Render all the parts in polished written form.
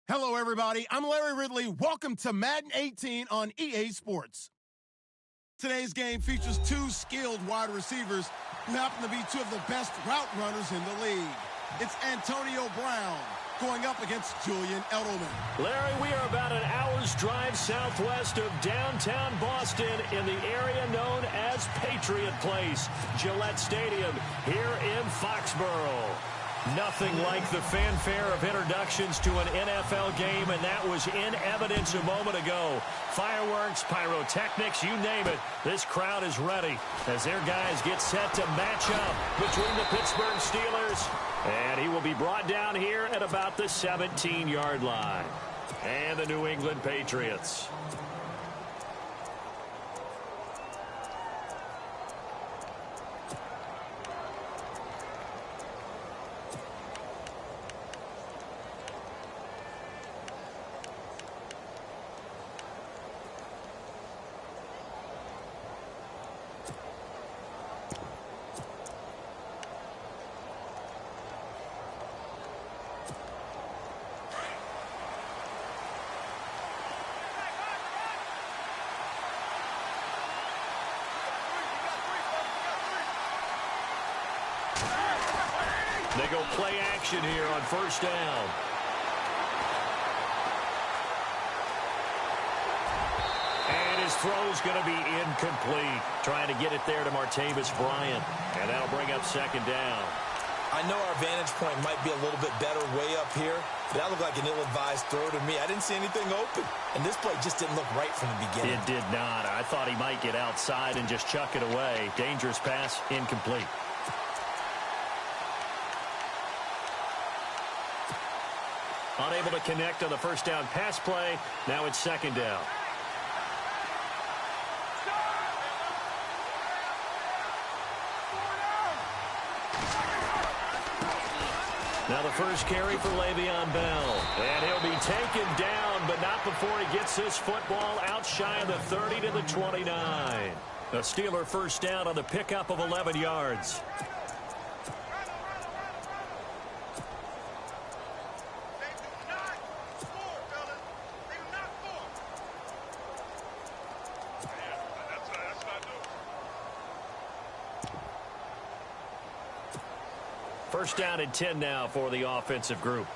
Hello, everybody. I'm Larry Ridley. Welcome to Madden 18 on EA Sports. Today's game features two skilled wide receivers who happen to be two of the best route runners in the league. It's Antonio Brown going up against Julian Edelman. Larry, we are about an hour's drive southwest of downtown Boston in the area known as Patriot Place, Gillette Stadium here in Foxborough. Nothing like the fanfare of introductions to an NFL game, and that was in evidence a moment ago. Fireworks, pyrotechnics, you name it. This crowd is ready as their guys get set to match up between the Pittsburgh Steelers. And he will be brought down here at about the 17-yard line. And the New England Patriots. They go play action here on first down. And his throw's going to be incomplete. Trying to get it there to Martavis Bryant. And that'll bring up second down. I know our vantage point might be a little bit better way up here, but that looked like an ill-advised throw to me. I didn't see anything open, and this play just didn't look right from the beginning. It did not. I thought he might get outside and just chuck it away. Dangerous pass, incomplete. Unable to connect on the first down pass play. Now it's second down. Now the first carry for Le'Veon Bell. And he'll be taken down, but not before he gets this football out shy of the 30 to the 29. A Steeler first down on the pickup of 11 yards. First down and 10 now for the offensive group.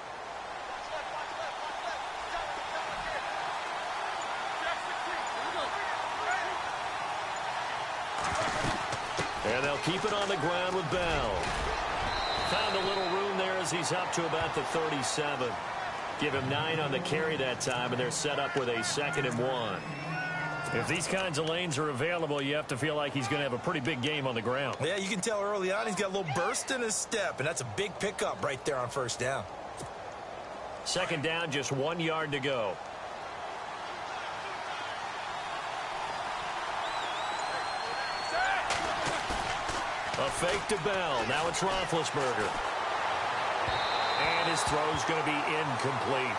And they'll keep it on the ground with Bell. Found a little room there as he's up to about the 37. Give him 9 on the carry that time, and they're set up with a 2nd and 1. If these kinds of lanes are available, you have to feel like he's going to have a pretty big game on the ground. Yeah, you can tell early on he's got a little burst in his step, and that's a big pickup right there on first down. 2nd down, just 1 yard to go. A fake to Bell. Now it's Roethlisberger. And his throw's going to be incomplete.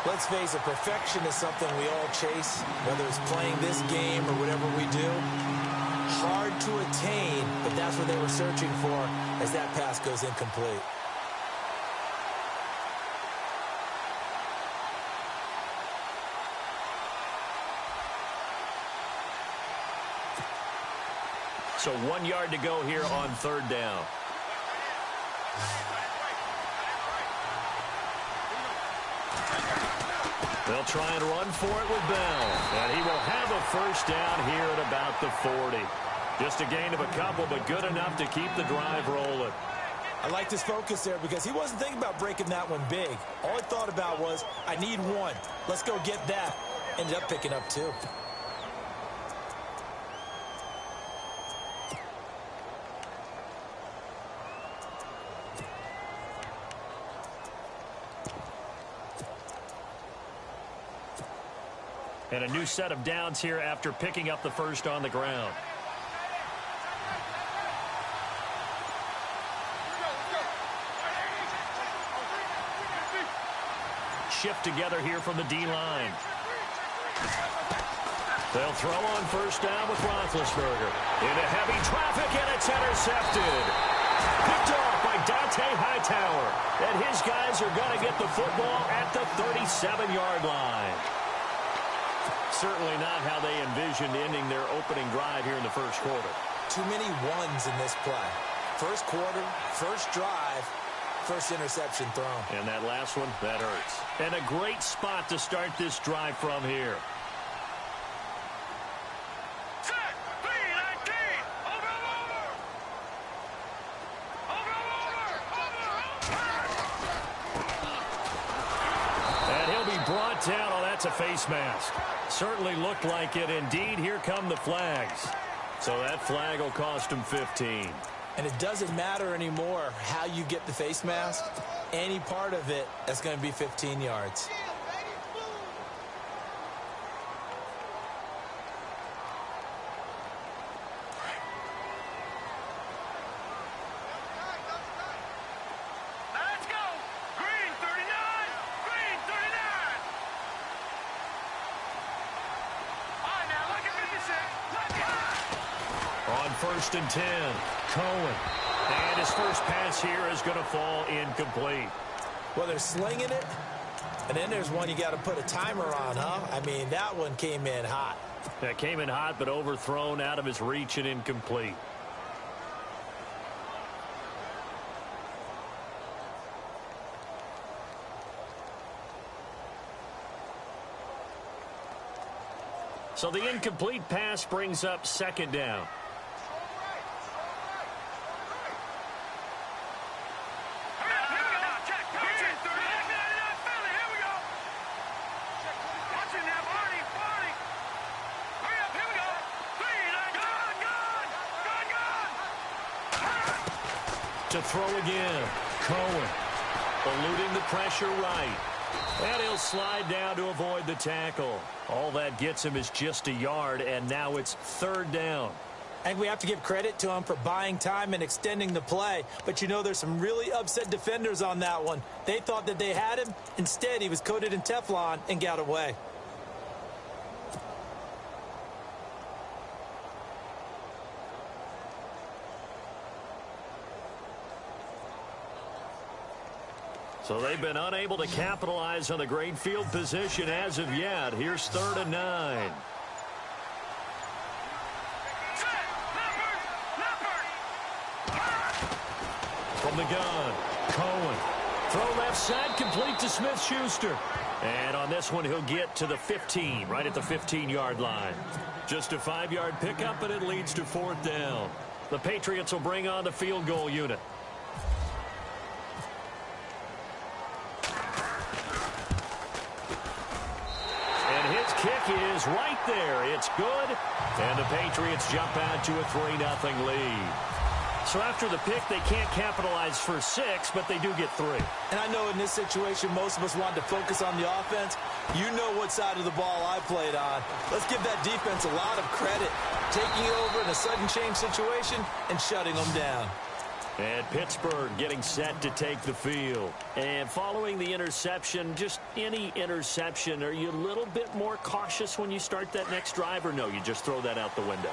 Let's face it, perfection is something we all chase, whether it's playing this game or whatever we do. Hard to attain, but that's what they were searching for as that pass goes incomplete. So 1 yard to go here on 3rd down. They'll try and run for it with Bell. And he will have a first down here at about the 40. Just a gain of a couple, but good enough to keep the drive rolling. I liked his focus there because he wasn't thinking about breaking that one big. All he thought about was, I need 1. Let's go get that. Ended up picking up 2. And a new set of downs here after picking up the first on the ground. Shift together here from the D-line. They'll throw on first down with Roethlisberger. Into heavy traffic, and it's intercepted. Picked off by Dante Hightower. And his guys are going to get the football at the 37-yard line. Certainly not how they envisioned ending their opening drive here in the first quarter. Too many ones in this play. First quarter, first drive, first interception thrown. And that last one, that hurts. And a great spot to start this drive from here. Brought down. Oh, that's a face mask. Certainly looked like it. Indeed, here come the flags. So that flag will cost him 15. And it doesn't matter anymore how you get the face mask. Any part of it, that's going to be 15 yards. First and 10. Cohen. And his first pass here is going to fall incomplete. Well, they're slinging it. And then there's one you got to put a timer on, huh? I mean, that one came in hot. That came in hot, but overthrown out of his reach and incomplete. So the incomplete pass brings up 2nd down. To throw again. Cohen eluding the pressure right. And he'll slide down to avoid the tackle. All that gets him is just a yard, and now it's 3rd down. And we have to give credit to him for buying time and extending the play. But, you know, there's some really upset defenders on that one. They thought that they had him. Instead, he was coated in Teflon and got away. So they've been unable to capitalize on the great field position as of yet. Here's 3rd and 9. From the gun, Cohen. Throw left side, complete to Smith-Schuster. And on this one, he'll get to the 15, right at the 15-yard line. Just a 5-yard pickup, and it leads to 4th down. The Patriots will bring on the field goal unit. And his kick is right there. It's good. And the Patriots jump out to a 3-0 lead. So after the pick, they can't capitalize for 6, but they do get 3. And I know in this situation, most of us wanted to focus on the offense. You know what side of the ball I played on. Let's give that defense a lot of credit. Taking it over in a sudden change situation and shutting them down. And Pittsburgh getting set to take the field. And following the interception, just any interception, are you a little bit more cautious when you start that next drive, or no, you just throw that out the window?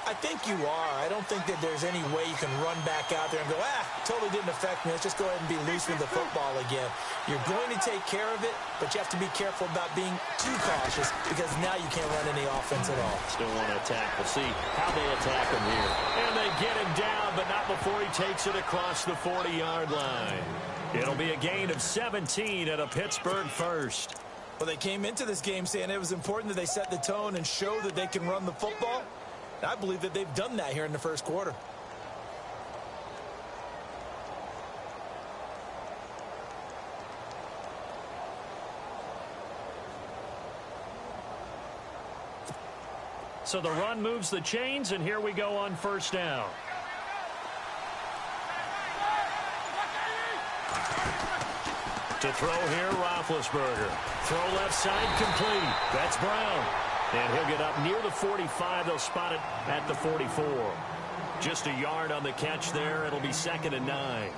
I think you are. I don't think that there's any way you can run back out there and go, totally didn't affect me. Let's just go ahead and be loose with the football again. You're going to take care of it, but you have to be careful about being too cautious because now you can't run any offense at all. Still want to attack. We'll see how they attack him here. And they get him down, but not before he takes it across the 40-yard line. It'll be a gain of 17 at a Pittsburgh first. Well, they came into this game saying it was important that they set the tone and show that they can run the football. I believe that they've done that here in the first quarter. So the run moves the chains, and here we go on 1st down. To throw here, Roethlisberger. Throw left side, complete. That's Brown. And he'll get up near the 45. They'll spot it at the 44. Just a yard on the catch there. It'll be 2nd and 9.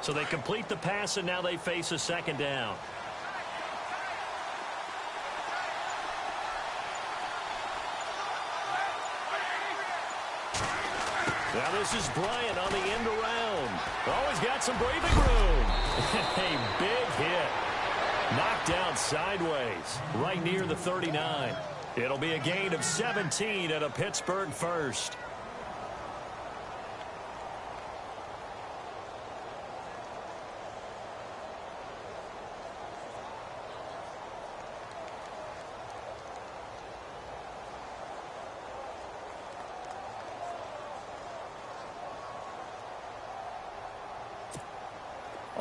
So they complete the pass, and now they face a 2nd down. Now this is Bryant on the end around. Oh, he's got some breathing room. A big hit. Knocked out sideways, right near the 39. It'll be a gain of 17 at a Pittsburgh first.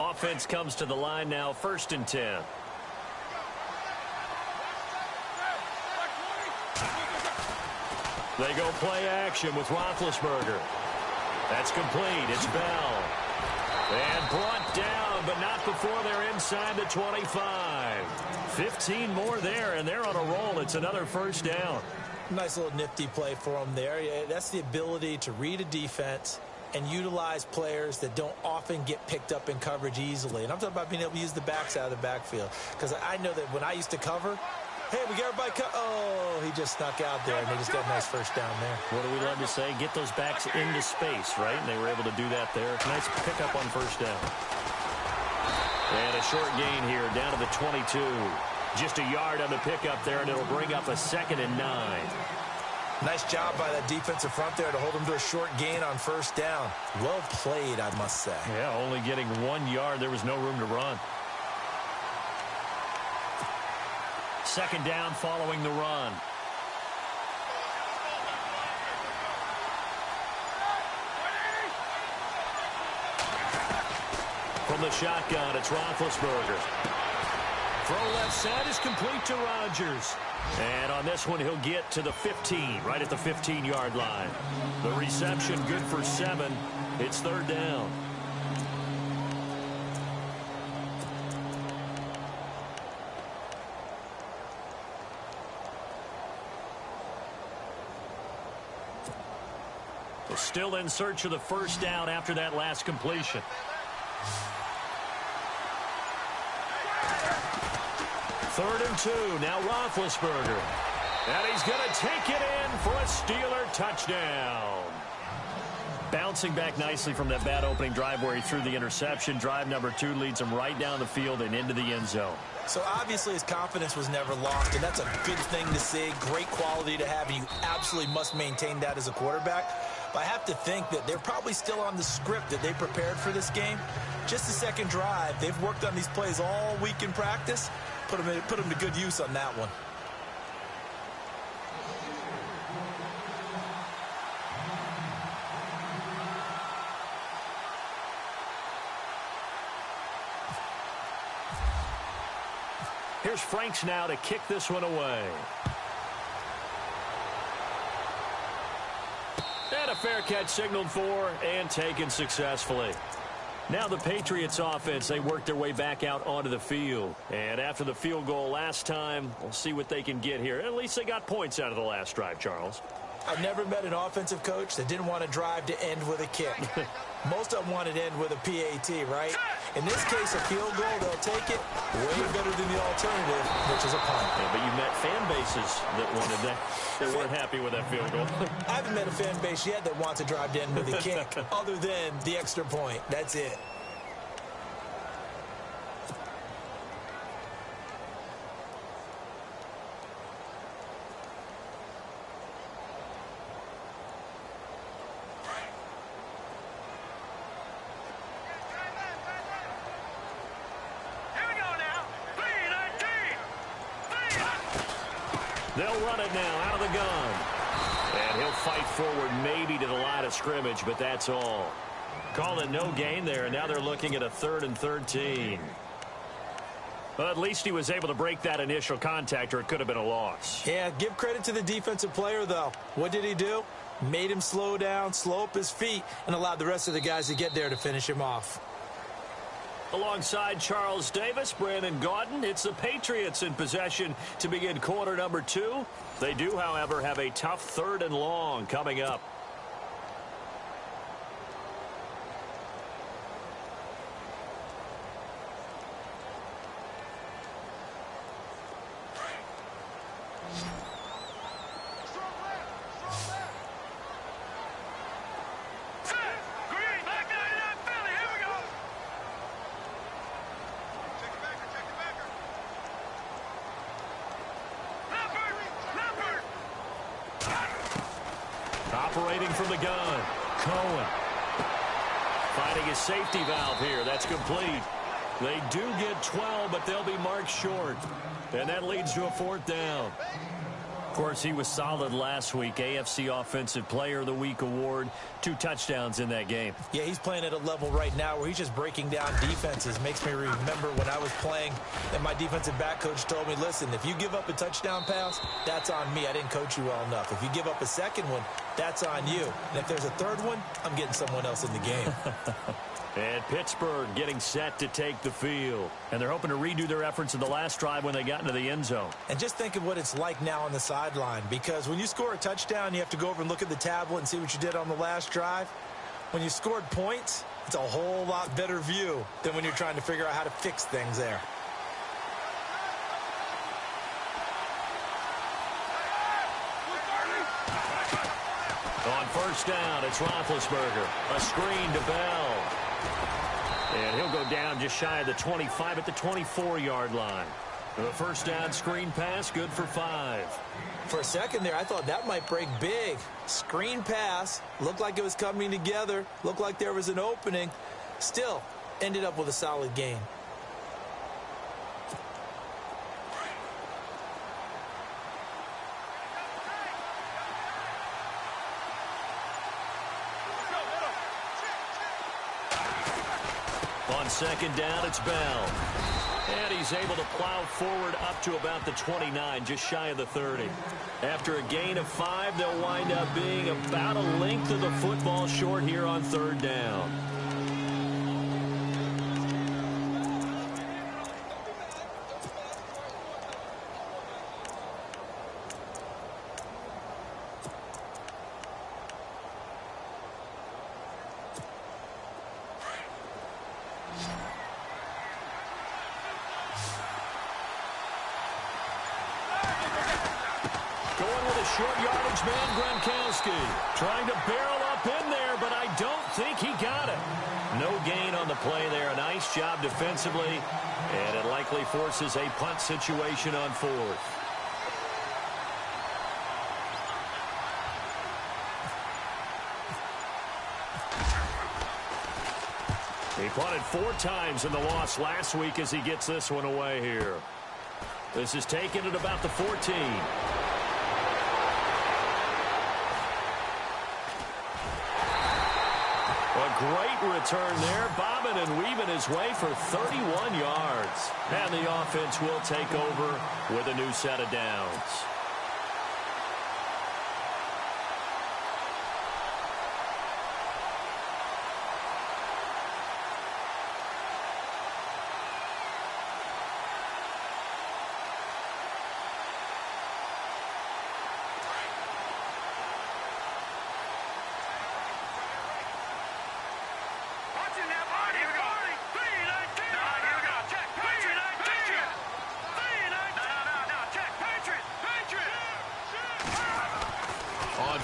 Offense comes to the line now, 1st and 10. They go play action with Roethlisberger. That's complete. It's Bell. And brought down, but not before they're inside the 25. 15 more there, and they're on a roll. It's another 1st down. Nice little nifty play for them there. That's the ability to read a defense and utilize players that don't often get picked up in coverage easily. And I'm talking about being able to use the backs out of the backfield. Because I know that when I used to cover, hey, we got everybody oh, he just snuck out there, and they just got a nice 1st down there. What do we love to say? Get those backs into space, right? And they were able to do that there. Nice pickup on 1st down. And a short gain here down to the 22. Just a yard on the pickup there, and it'll bring up a 2nd and 9. Nice job by that defensive front there to hold them to a short gain on 1st down. Well played, I must say. Yeah, only getting 1 yard. There was no room to run. 2nd down following the run. From the shotgun, it's Roethlisberger. Throw left side is complete to Rodgers. And on this one, he'll get to the 15, right at the 15-yard line. The reception good for 7. It's 3rd down. Still in search of the first down after that last completion. Third and 2. Now Roethlisberger. And he's going to take it in for a Steeler touchdown. Bouncing back nicely from that bad opening drive where he threw the interception. Drive number 2 leads him right down the field and into the end zone. So obviously his confidence was never lost, and that's a good thing to see. Great quality to have, and you absolutely must maintain that as a quarterback. But I have to think that they're probably still on the script that they prepared for this game. Just the second drive. They've worked on these plays all week in practice. Put them to good use on that one. Here's Franks now to kick this one away. And a fair catch signaled for and taken successfully. Now the Patriots offense, they work their way back out onto the field. And after the field goal last time, we'll see what they can get here. At least they got points out of the last drive, Charles. I've never met an offensive coach that didn't want to drive to end with a kick. Most of them wanted to end with a PAT, right? In this case, a field goal, they'll take it way better than the alternative, which is a punt. Yeah, but you met fan bases that wanted that, that weren't happy with that field goal. I haven't met a fan base yet that wants to drive to end with a kick, other than the extra point. That's it. They'll run it now out of the gun. And he'll fight forward maybe to the line of scrimmage, but that's all. Call it no gain there, and now they're looking at a 3rd and 13. But at least he was able to break that initial contact, or it could have been a loss. Yeah, give credit to the defensive player, though. What did he do? Made him slow down, slow up his feet, and allowed the rest of the guys to get there to finish him off. Alongside Charles Davis, Brandon Gaudin, it's the Patriots in possession to begin quarter number 2. They do, however, have a tough 3rd and long coming up. Operating from the gun, Cohen. Finding his safety valve here. That's complete. They do get 12, but they'll be marked short. And that leads to a 4th down. Of course, he was solid last week. AFC Offensive Player of the Week award. 2 touchdowns in that game. Yeah, he's playing at a level right now where he's just breaking down defenses. Makes me remember when I was playing and my defensive back coach told me, listen, if you give up a touchdown pass, that's on me. I didn't coach you well enough. If you give up a second one, that's on you. And if there's a third one, I'm getting someone else in the game. And Pittsburgh getting set to take the field. And they're hoping to redo their efforts in the last drive when they got into the end zone. And just think of what it's like now on the sideline. Because when you score a touchdown, you have to go over and look at the tablet and see what you did on the last drive. When you scored points, it's a whole lot better view than when you're trying to figure out how to fix things there. On first down, it's Roethlisberger. A screen to Bell. And he'll go down just shy of the 25 at the 24-yard line. The first down screen pass, good for 5. For a second there, I thought that might break big. Screen pass, looked like it was coming together, looked like there was an opening. Still, ended up with a solid gain. On second down, it's Bell. And he's able to plow forward up to about the 29, just shy of the 30. After a gain of 5, they'll wind up being about a length of the football short here on third down. short yardage man, Gronkowski. Trying to barrel up in there, but I don't think he got it. No gain on the play there. A nice job defensively, and it likely forces a punt situation on fourth. He punted 4 times in the loss last week as he gets this one away here. This is taken at about the 14. A great return there, bobbing and weaving his way for 31 yards. And the offense will take over with a new set of downs.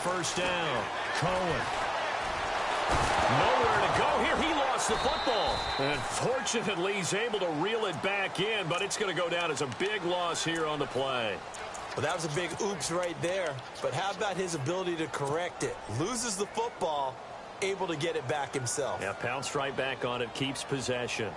First down. Cohen. Nowhere to go here. He lost the football. And fortunately, he's able to reel it back in, but it's going to go down as a big loss here on the play. Well, that was a big oops right there. But how about his ability to correct it? Loses the football, able to get it back himself. Yeah, pounced right back on it, keeps possession.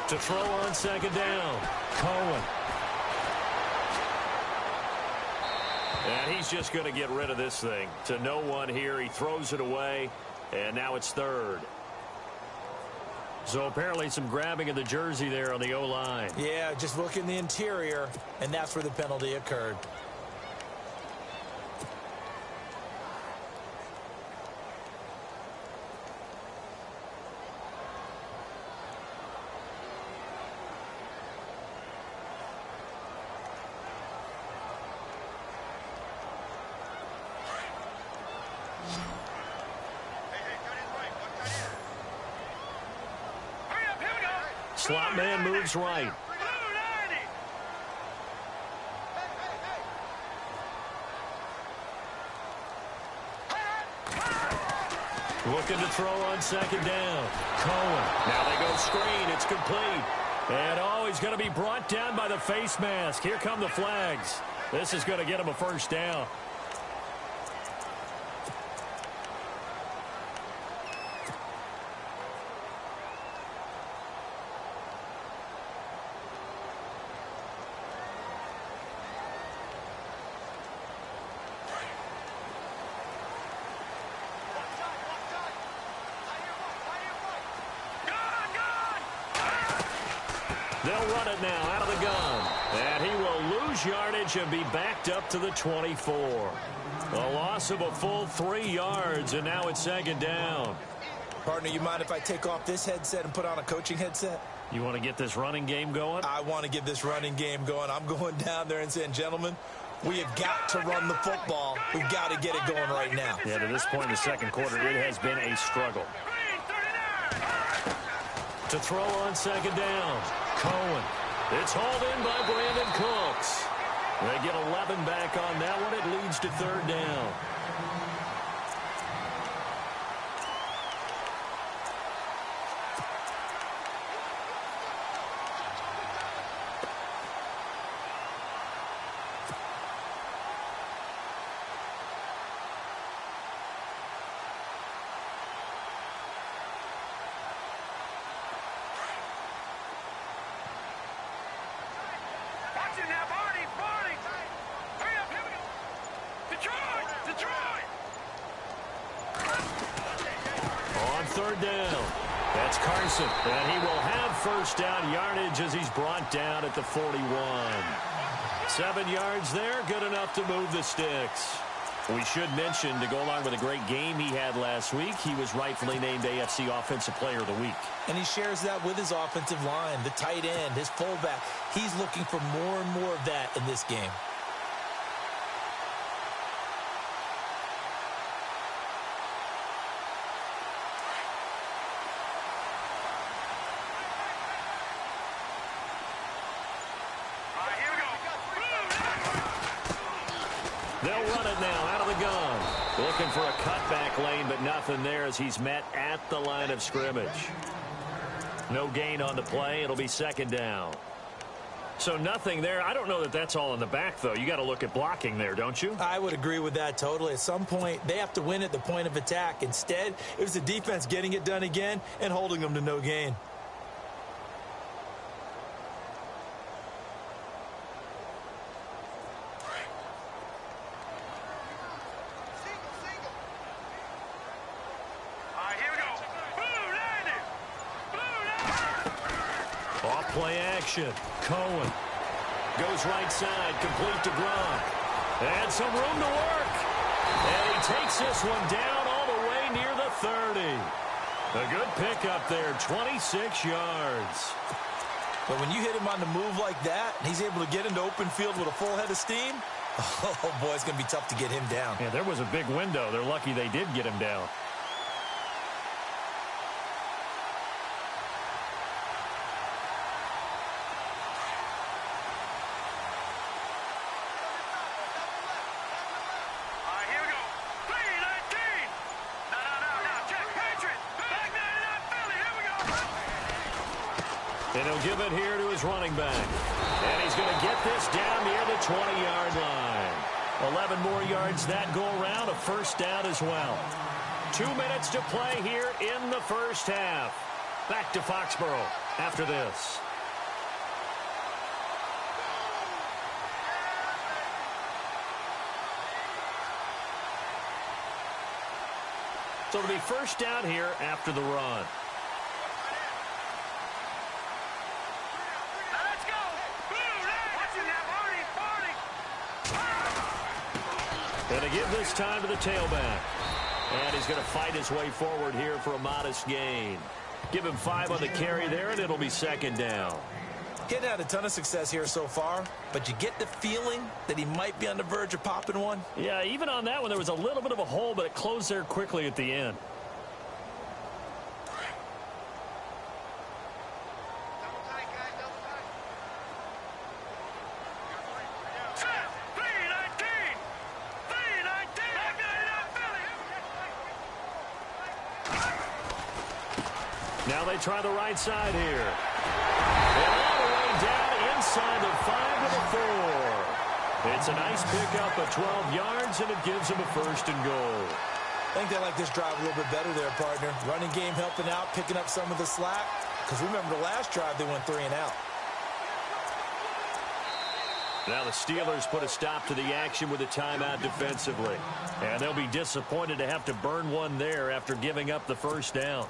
To throw on second down, Cohen. And he's just going to get rid of this thing. To no one here, he throws it away, and now it's third. So apparently some grabbing of the jersey there on the O-line. Yeah, just look in the interior, and that's where the penalty occurred. Slot man moves right. Looking to throw on second down. Cohen. Now they go screen. It's complete. And oh, he's going to be brought down by the face mask. Here come the flags. This is going to get him a first down. They'll run it now out of the gun. And he will lose yardage and be backed up to the 24. A loss of a full 3 yards, and now it's second down. Partner, you mind if I take off this headset and put on a coaching headset? You want to get this running game going? I want to get this running game going. I'm going down there and saying, gentlemen, we have got to run the football. We've got to get it going right now. Yeah, to this point in the second quarter, it has been a struggle. To throw on second down, Cohen. It's hauled in by Brandon Cooks. They get 11 back on that one. It leads to third down. Third down. That's Carson. And he will have first down yardage as he's brought down at the 41. 7 yards there, good enough to move the sticks. We should mention, to go along with a great game he had last week, he was rightfully named AFC Offensive Player of the Week. And he shares that with his offensive line, the tight end, his fullback. He's looking for more and more of that in this game. They'll run it now out of the gun. Looking for a cutback lane, but nothing there as he's met at the line of scrimmage. No gain on the play. It'll be second down. So nothing there. I don't know that that's all in the back, though. You got to look at blocking there, don't you? I would agree with that totally. At some point, they have to win at the point of attack. Instead, it was the defense getting it done again and holding them to no gain. Play action. Cohen goes right side, complete to Gronk. And some room to work. And he takes this one down all the way near the 30. A good pickup there, 26 yards. But when you hit him on the move like that, and he's able to get into open field with a full head of steam, oh boy, it's going to be tough to get him down. Yeah, there was a big window. They're lucky they did get him down. And he'll give it here to his running back. And he's going to get this down near the 20-yard line. 11 more yards that go around, a first down as well. 2 minutes to play here in the first half. Back to Foxborough after this. So it'll be first down here after the run. Going to give this time to the tailback. And he's going to fight his way forward here for a modest gain. Give him 5 on the carry there, and it'll be second down. Getting had a ton of success here so far, but you get the feeling that he might be on the verge of popping one. Yeah, even on that one, there was a little bit of a hole, but it closed there quickly at the end. Now they try the right side here. And all the way down inside the 5 to the 4. It's a nice pickup of 12 yards, and it gives them a first and goal. I think they like this drive a little bit better there, partner. Running game helping out, picking up some of the slack. Because remember the last drive, they went 3 and out. Now the Steelers put a stop to the action with a timeout defensively. And they'll be disappointed to have to burn one there after giving up the first down.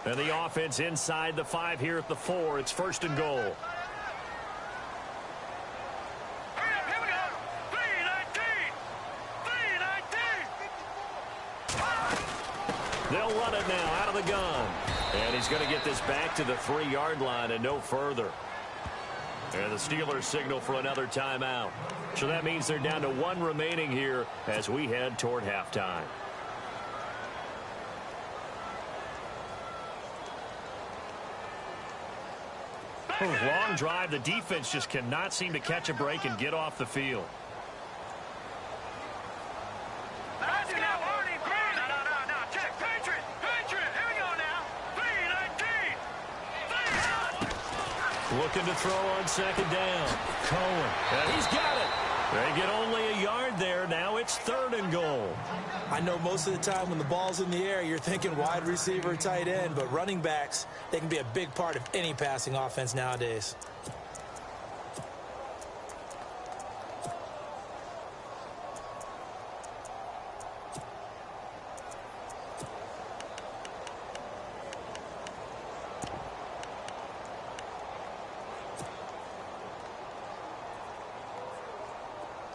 And the offense inside the 5 here at the 4. It's first and goal. Here we go. 3-19. They'll run it now out of the gun. And he's going to get this back to the 3-yard line and no further. And the Steelers signal for another timeout. So that means they're down to 1 remaining here as we head toward halftime. Long drive. The defense just cannot seem to catch a break and get off the field. Let's go, Arnie. No. Check. Patriot. Here we go now. 3-19. Looking to throw on second down. Cohen. And he's got it. They get only a yard there. Now it's 3rd and goal. I know most of the time when the ball's in the air, you're thinking wide receiver, tight end, but running backs, they can be a big part of any passing offense nowadays.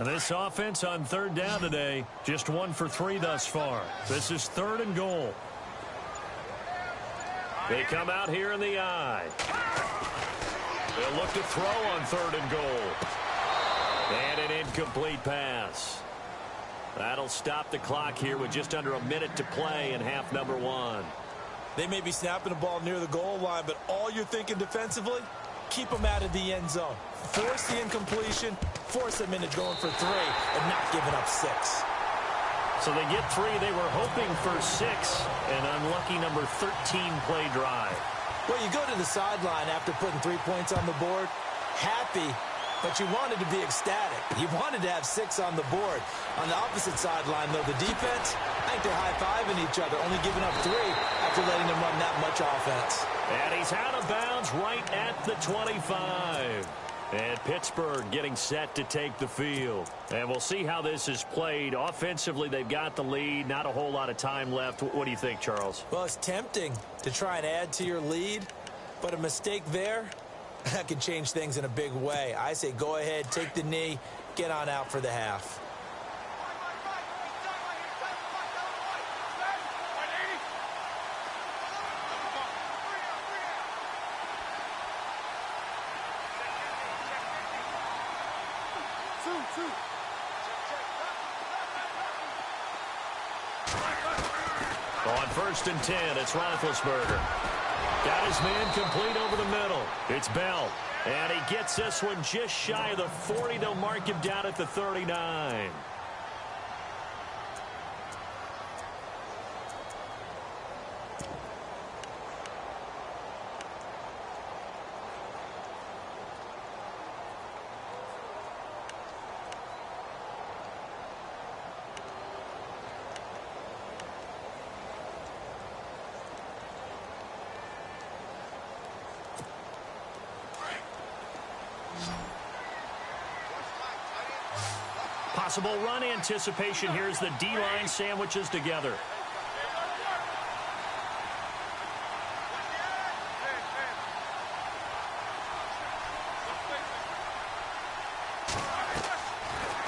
And this offense on third down today, just 1 for 3 thus far. This is 3rd and goal. They come out here in the I. They'll look to throw on 3rd and goal. And an incomplete pass. That'll stop the clock here with just under a minute to play in half number 1. They may be snapping the ball near the goal line, but all you're thinking defensively, keep them out of the end zone. Force the incompletion, force them into going for 3, and not giving up 6. So they get 3. They were hoping for 6. An unlucky number 13 play drive. Well, you go to the sideline after putting 3 points on the board, happy, but you wanted to be ecstatic. You wanted to have 6 on the board. On the opposite sideline, though, the defense, I think they're high-fiving each other, only giving up 3 after letting them run that much offense. And he's out of bounds right at the 25. And Pittsburgh getting set to take the field. And we'll see how this is played. Offensively, they've got the lead. Not a whole lot of time left. What do you think, Charles? Well, it's tempting to try and add to your lead, but a mistake there, that can change things in a big way. I say go ahead, take the knee, get on out for the half. On 1st and 10, it's Roethlisberger. Got his man complete over the middle. It's Bell. And he gets this one just shy of the 40. They'll mark him down at the 39. Possible run anticipation. Here's the D-line sandwiches together.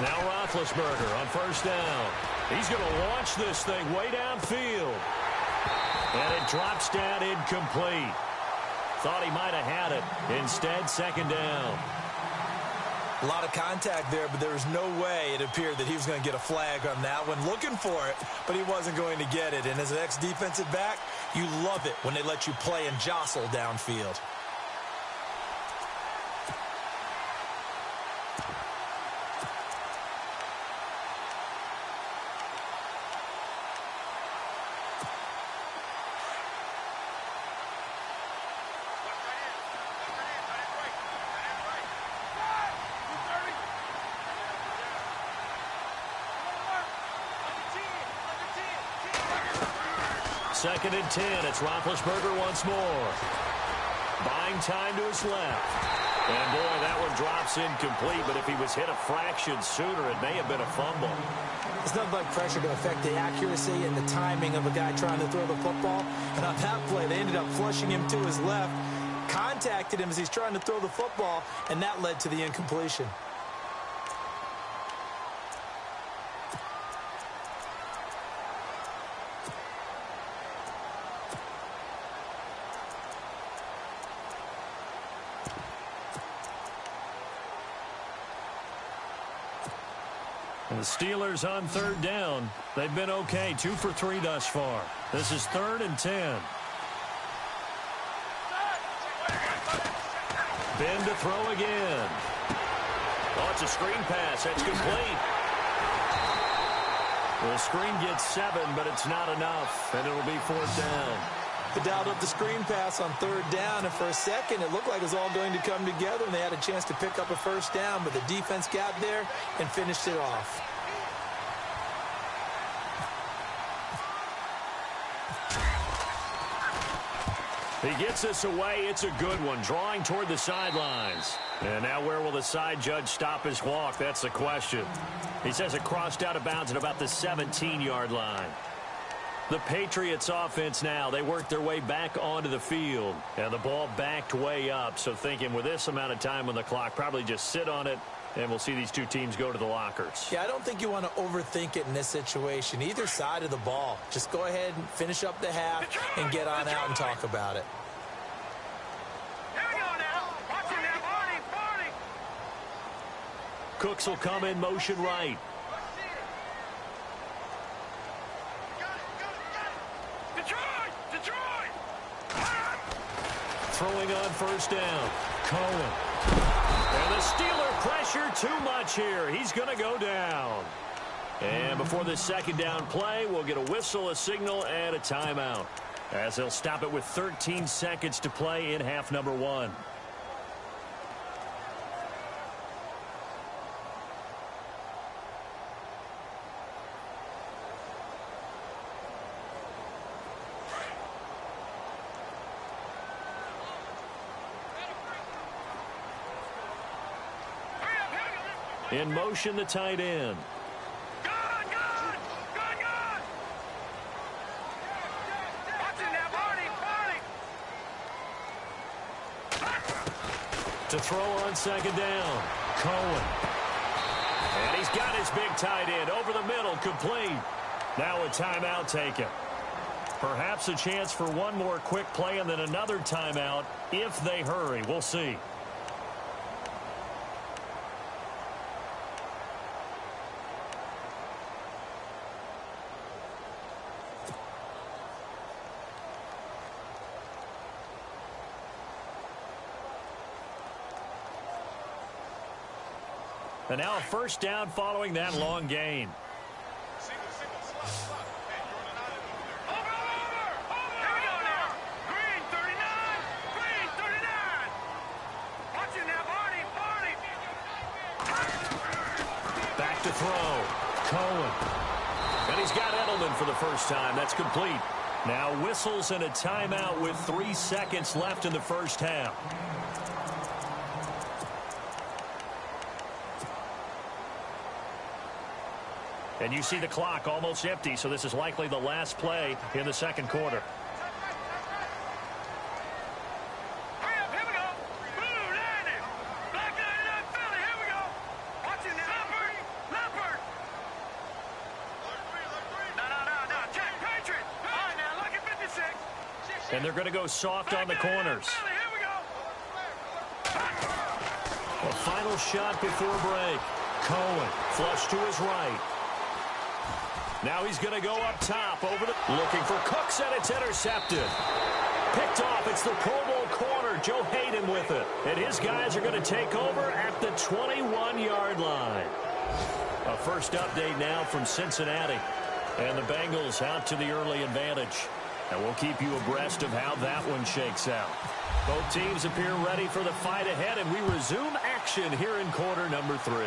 Now Roethlisberger on 1st down. He's going to launch this thing way downfield. And it drops down incomplete. Thought he might have had it. Instead, 2nd down. A lot of contact there, but there was no way it appeared that he was going to get a flag on that one. Looking for it, but he wasn't going to get it. And as an ex-defensive back, you love it when they let you play and jostle downfield. Second and 10. It's Roethlisberger once more. Buying time to his left. And, boy, that one drops incomplete. But if he was hit a fraction sooner, it may have been a fumble. It's nothing like pressure to affect the accuracy and the timing of a guy trying to throw the football. And on that play, they ended up flushing him to his left, contacted him as he's trying to throw the football, and that led to the incompletion. And the Steelers on 3rd down. They've been okay. 2 for 3 thus far. This is 3rd and 10. Ben to throw again. Oh, it's a screen pass. That's complete. The screen gets 7, but it's not enough. And it'll be 4th down. They dialed up the screen pass on 3rd down, and for a second it looked like it was all going to come together, and they had a chance to pick up a 1st down, but the defense got there and finished it off. He gets this away. It's a good one, drawing toward the sidelines. And now where will the side judge stop his walk? That's the question. He says it crossed out of bounds at about the 17-yard line. The Patriots offense now, they work their way back onto the field. And the ball backed way up. So thinking with this amount of time on the clock, probably just sit on it And we'll see these two teams go to the lockers. Yeah, I don't think you want to overthink it in this situation. Either side of the ball. Just go ahead and finish up the half and get on out and talk about it. Here we go now. Watch him now, Barney. Cooks will come in motion right. Detroit! Throwing on first down. Cohen. And the Steeler pressure too much here. He's going to go down. And before this second down play, we'll get a whistle, a signal, and a timeout, as they'll stop it with 13 seconds to play in half number 1. In motion, the tight end. Good! Watch it now, Barney! To throw on second down. Cohen. And he's got his big tight end over the middle, complete. Now a timeout taken. Perhaps a chance for one more quick play and then another timeout if they hurry. We'll see. And now a first down following that long gain. Over! Here we go now! Green 39! Watch it now, Barney! Back to throw. Cohen. And he's got Edelman for the first time. That's complete. Now whistles and a timeout with 3 seconds left in the first half. And you see the clock almost empty, so this is likely the last play in the second quarter. Hurry up, here we go! Blue 90! Black 99 Philly, here we go! Watch it now! Leopard! No, check, Patriot! All right, now, look at 56! And they're going to go soft on the corners. Philly, here we go! A final shot before break. Cohen, flush to his right. Now he's going to go up top over the... Looking for Cooks, and it's intercepted. Picked off. It's the Pro Bowl corner, Joe Hayden, with it. And his guys are going to take over at the 21-yard line. A first update now from Cincinnati. And the Bengals out to the early advantage. And we'll keep you abreast of how that one shakes out. Both teams appear ready for the fight ahead, and we resume action here in quarter number 3.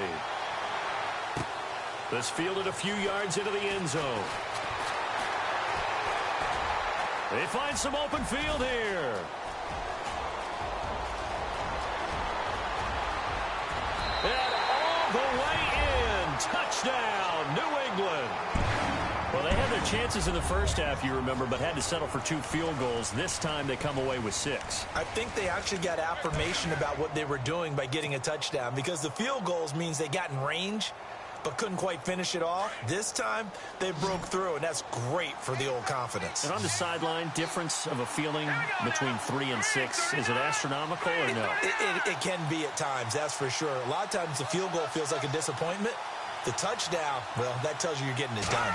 This fielded a few yards into the end zone. They find some open field here. And all the way in. Touchdown, New England. Well, they had their chances in the first half, you remember, but had to settle for 2 field goals. This time they come away with 6. I think they actually got affirmation about what they were doing by getting a touchdown, because the field goals means they got in range but couldn't quite finish it off. This time, they broke through, and that's great for the old confidence. And on the sideline, difference of a feeling between 3 and 6, is it astronomical or no? It can be at times, that's for sure. A lot of times the field goal feels like a disappointment. The touchdown, well, that tells you you're getting it done.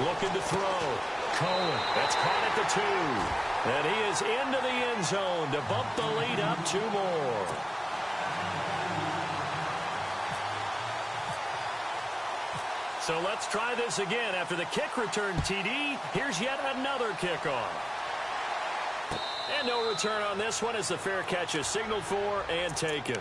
Looking to throw. Cohen, that's caught at the 2. And he is into the end zone to bump the lead up 2 more. So let's try this again. After the kick return TD, here's yet another kickoff. And no return on this one as the fair catch is signaled for and taken.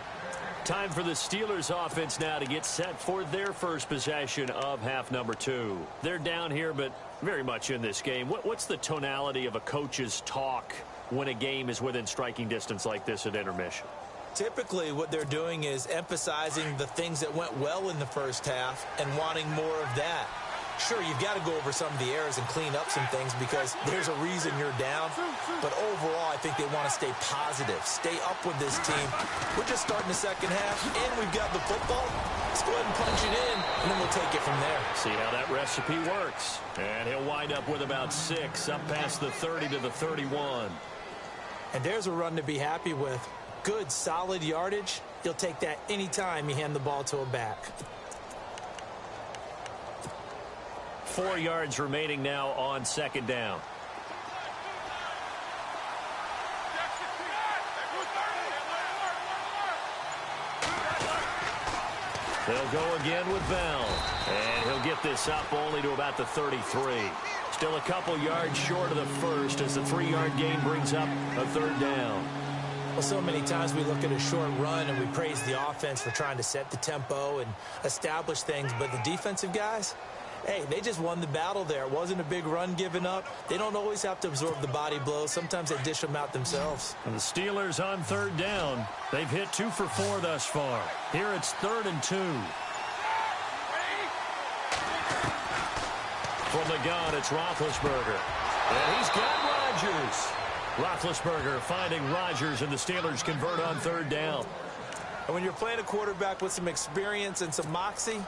Time for the Steelers offense now to get set for their first possession of half number 2. They're down here, but very much in this game. What's the tonality of a coach's talk when a game is within striking distance like this at intermission? Typically, what they're doing is emphasizing the things that went well in the first half and wanting more of that. Sure, you've got to go over some of the errors and clean up some things because there's a reason you're down. But overall, I think they want to stay positive, stay up with this team. We're just starting the second half, and we've got the football. Let's go ahead and punch it in, and then we'll take it from there. See how that recipe works. And he'll wind up with about 6, up past the 30 to the 31. And there's a run to be happy with. Good, solid yardage. You'll take that anytime you hand the ball to a back. 4 yards remaining now on second down. They'll go again with Bell. And he'll get this up only to about the 33. Still a couple yards short of the first as the 3-yard gain brings up a third down. Well, so many times we look at a short run and we praise the offense for trying to set the tempo and establish things. But the defensive guys, hey, they just won the battle there. It wasn't a big run given up. They don't always have to absorb the body blows. Sometimes they dish them out themselves. And the Steelers on third down. They've hit 2 for 4 thus far. Here it's 3rd and 2. From the gun, it's Roethlisberger. And he's got Rodgers. Roethlisberger finding Rodgers, and the Steelers convert on third down. And when you're playing a quarterback with some experience and some moxie,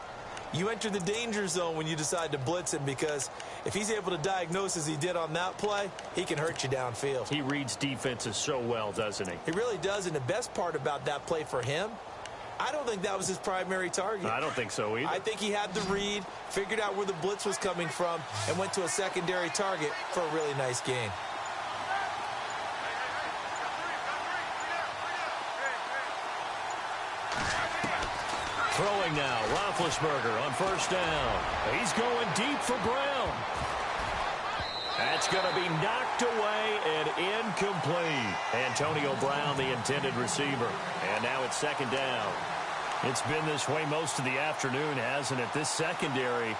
you enter the danger zone when you decide to blitz him, because if he's able to diagnose as he did on that play, he can hurt you downfield. He reads defenses so well, doesn't he? He really does, and the best part about that play for him, I don't think that was his primary target. I don't think so either. I think he had the read, figured out where the blitz was coming from, and went to a secondary target for a really nice gain. Throwing now, Roethlisberger on first down. He's going deep for Brown. That's going to be knocked away and incomplete. Antonio Brown, the intended receiver. And now it's second down. It's been this way most of the afternoon, hasn't it? This secondary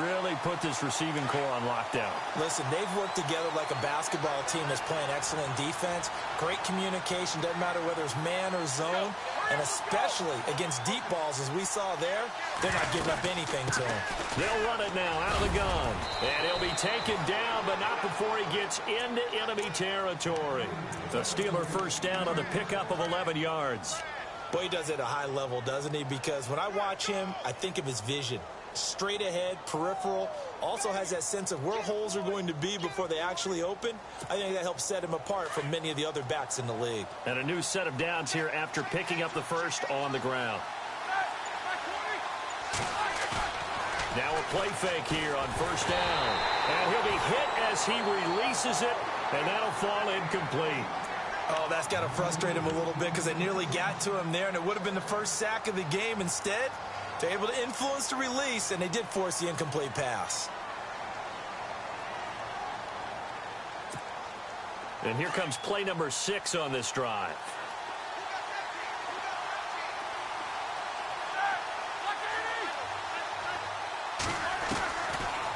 really put this receiving core on lockdown. Listen, they've worked together like a basketball team that's playing excellent defense. Great communication, doesn't matter whether it's man or zone. And especially against deep balls, as we saw there, they're not giving up anything to him. They'll run it now out of the gun. And he'll be taken down, but not before he gets into enemy territory. The Steeler first down on the pickup of 11 yards. Boy, he does it at a high level, doesn't he? Because when I watch him, I think of his vision. Straight ahead, peripheral, also has that sense of where holes are going to be before they actually open. I think that helps set him apart from many of the other backs in the league. And a new set of downs here after picking up the first on the ground. Now a play fake here on first down. And he'll be hit as he releases it, and that'll fall incomplete. Oh, that's got to frustrate him a little bit because they nearly got to him there, and it would have been the first sack of the game. Instead, they're able to influence the release, and they did force the incomplete pass. And here comes play number 6 on this drive.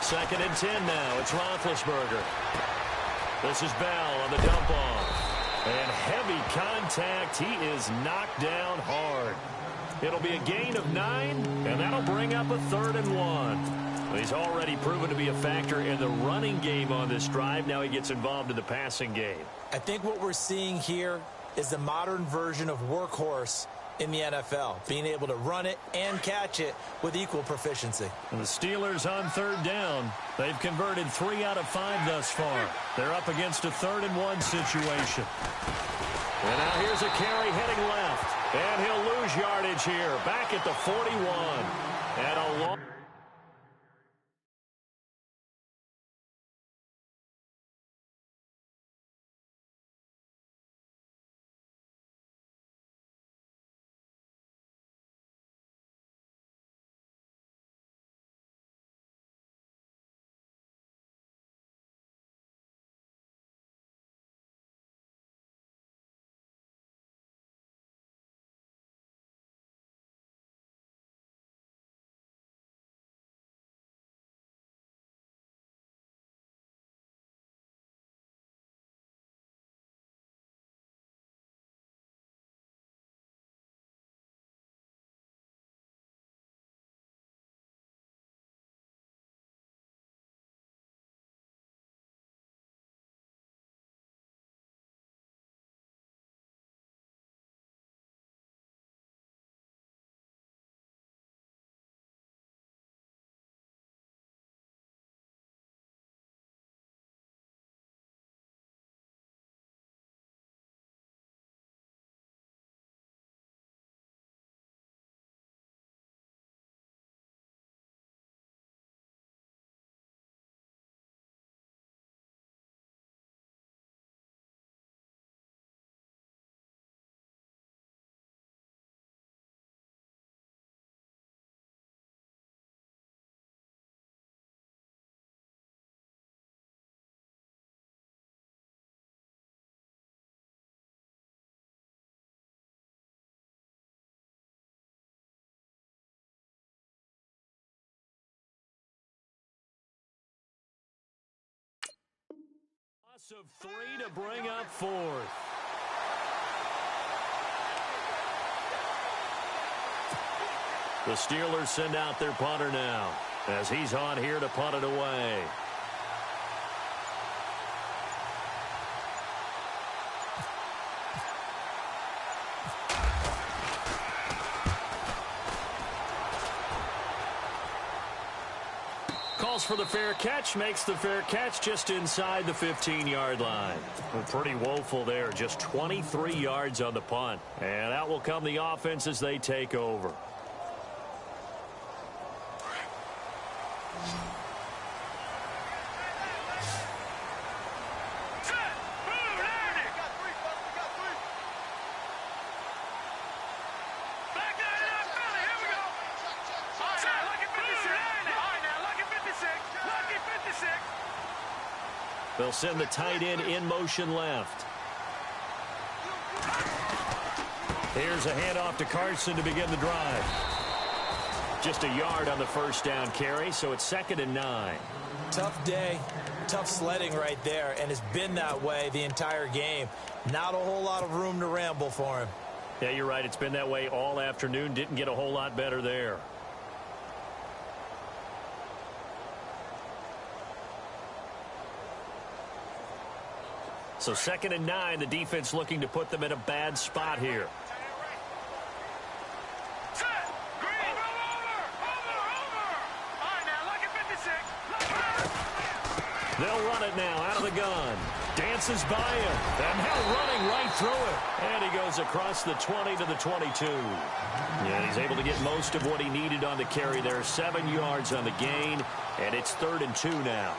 Second and 10 now. It's Roethlisberger. This is Bell on the dump off. And heavy contact. He is knocked down hard. It'll be a gain of 9, and that'll bring up a 3rd and 1. He's already proven to be a factor in the running game on this drive. Now he gets involved in the passing game. I think what we're seeing here is the modern version of workhorse in the NFL, being able to run it and catch it with equal proficiency. And the Steelers on third down. They've converted 3 out of 5 thus far. They're up against a 3rd and 1 situation. And now here's a carry heading left. And he'll lose yardage here. Back at the 41. And a long... of 3 to bring up fourth. The Steelers send out their punter now as he's on here to punt it away. Calls for the fair catch, makes the fair catch just inside the 15-yard line. Well, pretty woeful there, just 23 yards on the punt. And out will come the offense as they take over. They'll send the tight end in motion left. Here's a handoff to Carson to begin the drive. Just a yard on the first down carry, so it's 2nd and 9. Tough day, tough sledding right there, and it's been that way the entire game. Not a whole lot of room to ramble for him. Yeah, you're right. It's been that way all afternoon. Didn't get a whole lot better there. So 2nd and 9, the defense looking to put them in a bad spot here. They'll run it now out of the gun. Dances by him. And now running right through it. And he goes across the 20 to the 22. Yeah, he's able to get most of what he needed on the carry there. 7 yards on the gain. And it's 3rd and 2 now.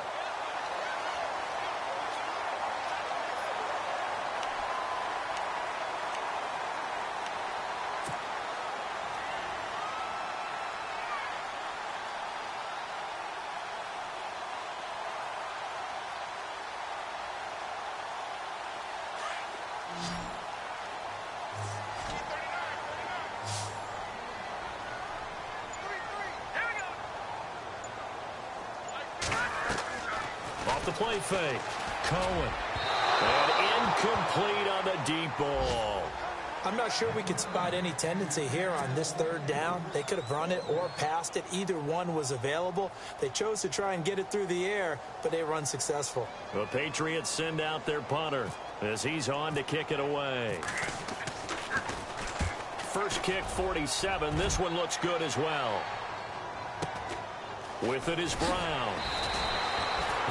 Off the play fake. Cohen. And incomplete on the deep ball. I'm not sure we could spot any tendency here on this 3rd down. They could have run it or passed it. Either one was available. They chose to try and get it through the air, but they were unsuccessful. The Patriots send out their punter as he's on to kick it away. First kick, 47. This one looks good as well. With it is Brown.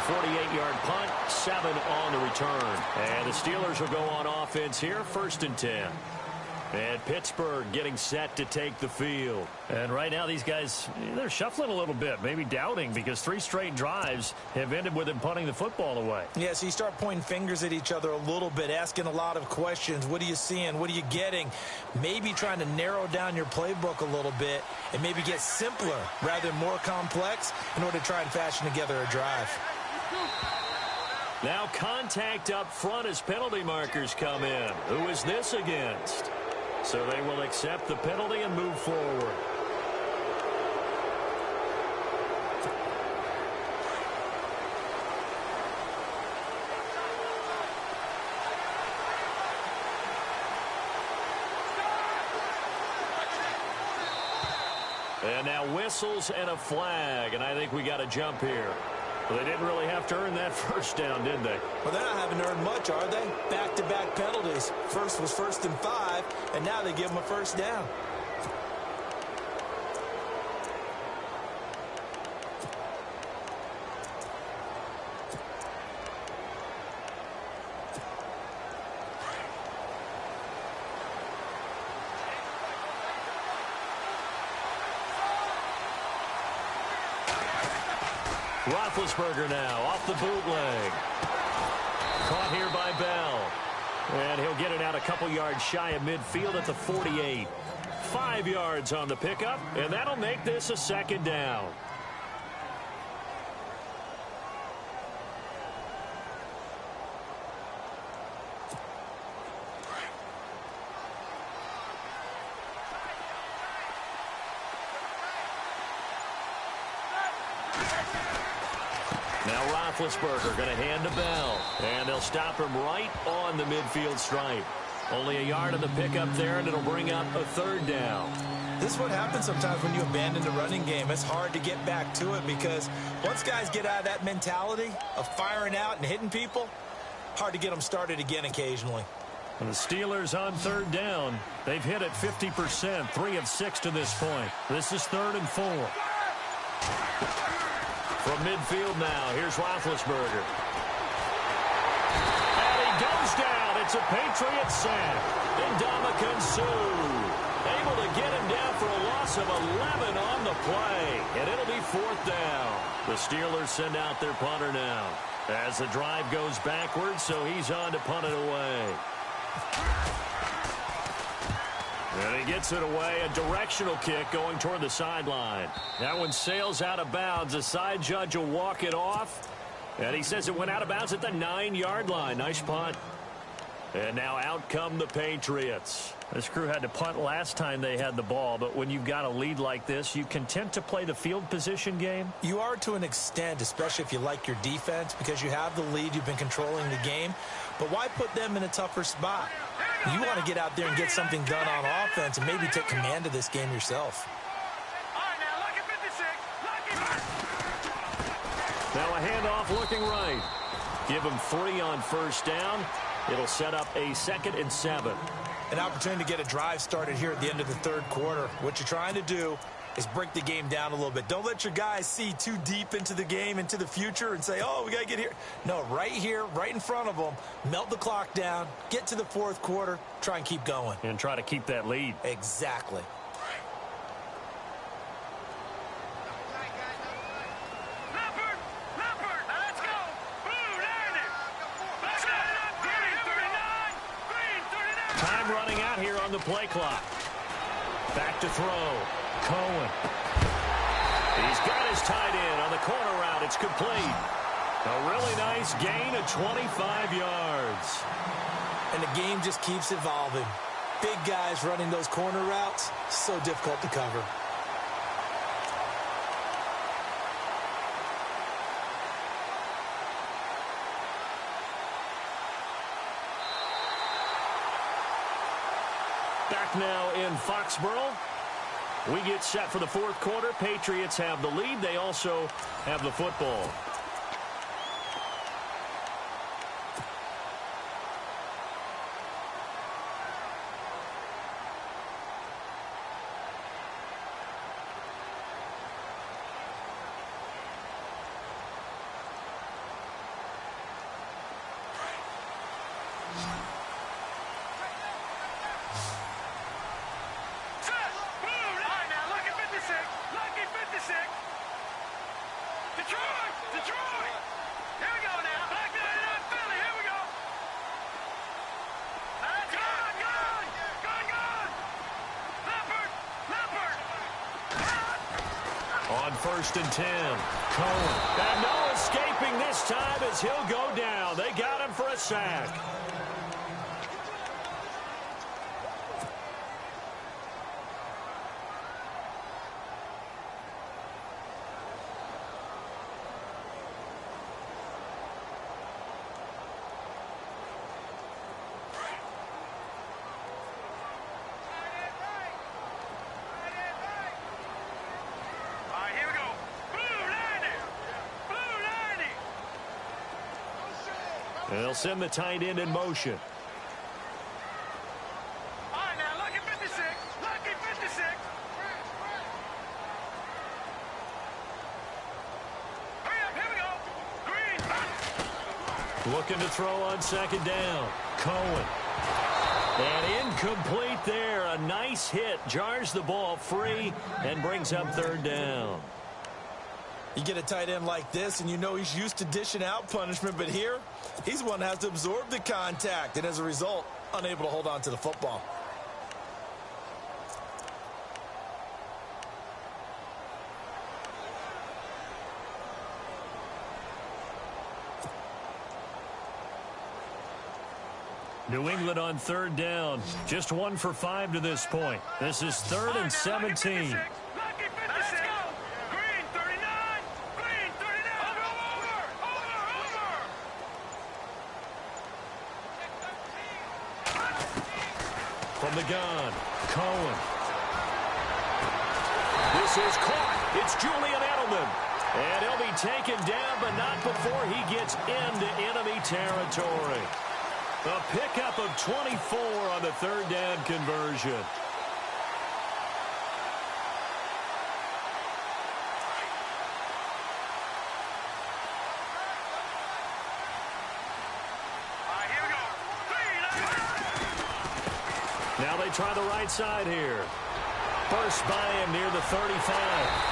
48-yard punt, 7 on the return. And the Steelers will go on offense here, 1st and 10. And Pittsburgh getting set to take the field. And right now these guys, they're shuffling a little bit, maybe doubting, because 3 straight drives have ended with them punting the football away. Yeah, so you start pointing fingers at each other a little bit, asking a lot of questions. What are you seeing? What are you getting? Maybe trying to narrow down your playbook a little bit and maybe get simpler rather than more complex in order to try and fashion together a drive. Now contact up front as penalty markers come in. Who is this against? So they will accept the penalty and move forward. And now whistles and a flag, and I think we got a jump here. Well, they didn't really have to earn that first down, did they? Well, they're not having to earn much, are they? Back-to-back penalties. First was 1st and 5, and now they give them a first down. Roethlisberger now off the bootleg. Caught here by Bell. And he'll get it out a couple yards shy of midfield at the 48. 5 yards on the pickup, and that'll make this a 2nd down. Now Roethlisberger going to hand to Bell. And they'll stop him right on the midfield stripe. Only a yard on the pickup there, and it'll bring up a third down. This is what happens sometimes when you abandon the running game. It's hard to get back to it because once guys get out of that mentality of firing out and hitting people, hard to get them started again occasionally. And the Steelers on third down. They've hit it 50%, 3 of 6 to this point. This is 3rd and 4. From midfield now, here's Roethlisberger. And he goes down. It's a Patriot sack. Ndamukong Suh able to get him down for a loss of 11 on the play. And it'll be 4th down. The Steelers send out their punter now as the drive goes backwards, so he's on to punt it away. And he gets it away, a directional kick going toward the sideline. That one sails out of bounds. The side judge will walk it off. And he says it went out of bounds at the 9-yard line. Nice punt. And now out come the Patriots. This crew had to punt last time they had the ball, but when you've got a lead like this, you content to play the field position game? You are to an extent, especially if you like your defense, because you have the lead, you've been controlling the game. But why put them in a tougher spot? You want to get out there and get something done on offense and maybe take command of this game yourself. Now a handoff looking right. Give him 3 on first down. It'll set up a 2nd and 7. An opportunity to get a drive started here at the end of the 3rd quarter. What you're trying to do is break the game down a little bit. Don't let your guys see too deep into the game, into the future, and say, oh, we got to get here. No, right here, right in front of them, melt the clock down, get to the 4th quarter, try and keep going. And try to keep that lead. Exactly. Time running out here on the play clock. Back to throw. Cohen. He's got his tight end on the corner route. It's complete. A really nice gain of 25 yards. And the game just keeps evolving. Big guys running those corner routes, so difficult to cover. Back now in Foxborough. We get set for the 4th quarter. Patriots have the lead. They also have the football. On 1st and 10, Cohen. And no escaping this time as he'll go down. They got him for a sack. And they'll send the tight end in motion. All right, now, lucky 56. Lucky 56. Hurry up, here we go. Green. Looking to throw on 2nd down. Cohen. And incomplete there. A nice hit. Jars the ball free and brings up 3rd down. You get a tight end like this, and you know he's used to dishing out punishment, but here, he's the one that has to absorb the contact, and as a result, unable to hold on to the football. New England on 3rd down. Just 1 for 5 to this point. This is 3rd and 17. From the gun, Cohen. This is caught. It's Julian Edelman. And he'll be taken down, but not before he gets into enemy territory. A pickup of 24 on the third down conversion. Now they try the right side here. First by him near the 35.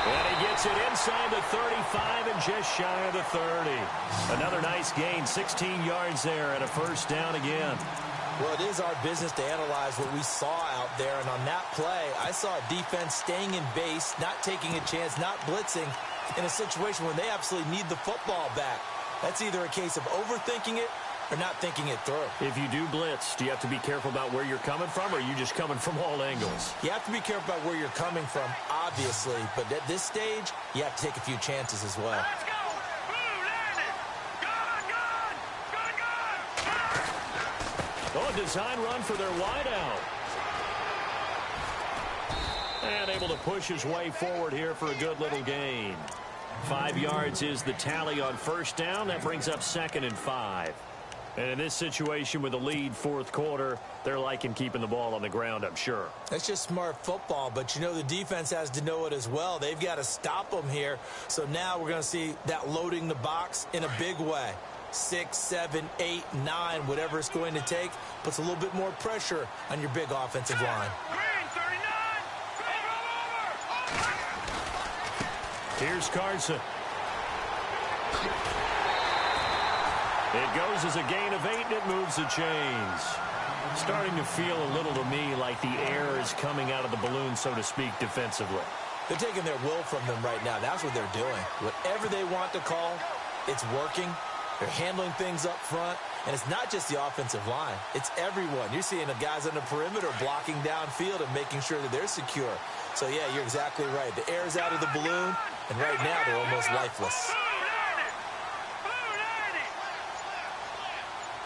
And he gets it inside the 35 and just shy of the 30. Another nice gain, 16 yards there and a first down again. Well, it is our business to analyze what we saw out there. And on that play, I saw a defense staying in base, not taking a chance, not blitzing in a situation where they absolutely need the football back. That's either a case of overthinking it or not thinking it through. If you do blitz, do you have to be careful about where you're coming from, or are you just coming from all angles? You have to be careful about where you're coming from, obviously, but at this stage, you have to take a few chances as well. Let's go! Blue landed! Gun! Oh, a design run for their wideout. And able to push his way forward here for a good little gain. 5 yards is the tally on first down. That brings up 2nd and 5. And in this situation with the lead fourth quarter, they're liking keeping the ball on the ground, I'm sure. That's just smart football, but you know the defense has to know it as well. They've got to stop them here. So now we're going to see that loading the box in a big way. 6, 7, 8, 9, whatever it's going to take, puts a little bit more pressure on your big offensive line. Green, 39! Here's Carson. It goes as a gain of 8, and it moves the chains. Starting to feel a little to me like the air is coming out of the balloon, so to speak, defensively. They're taking their will from them right now. That's what they're doing. Whatever they want to call, it's working. They're handling things up front. And it's not just the offensive line. It's everyone. You're seeing the guys on the perimeter blocking downfield and making sure that they're secure. So, yeah, you're exactly right. The air's out of the balloon, and right now they're almost lifeless.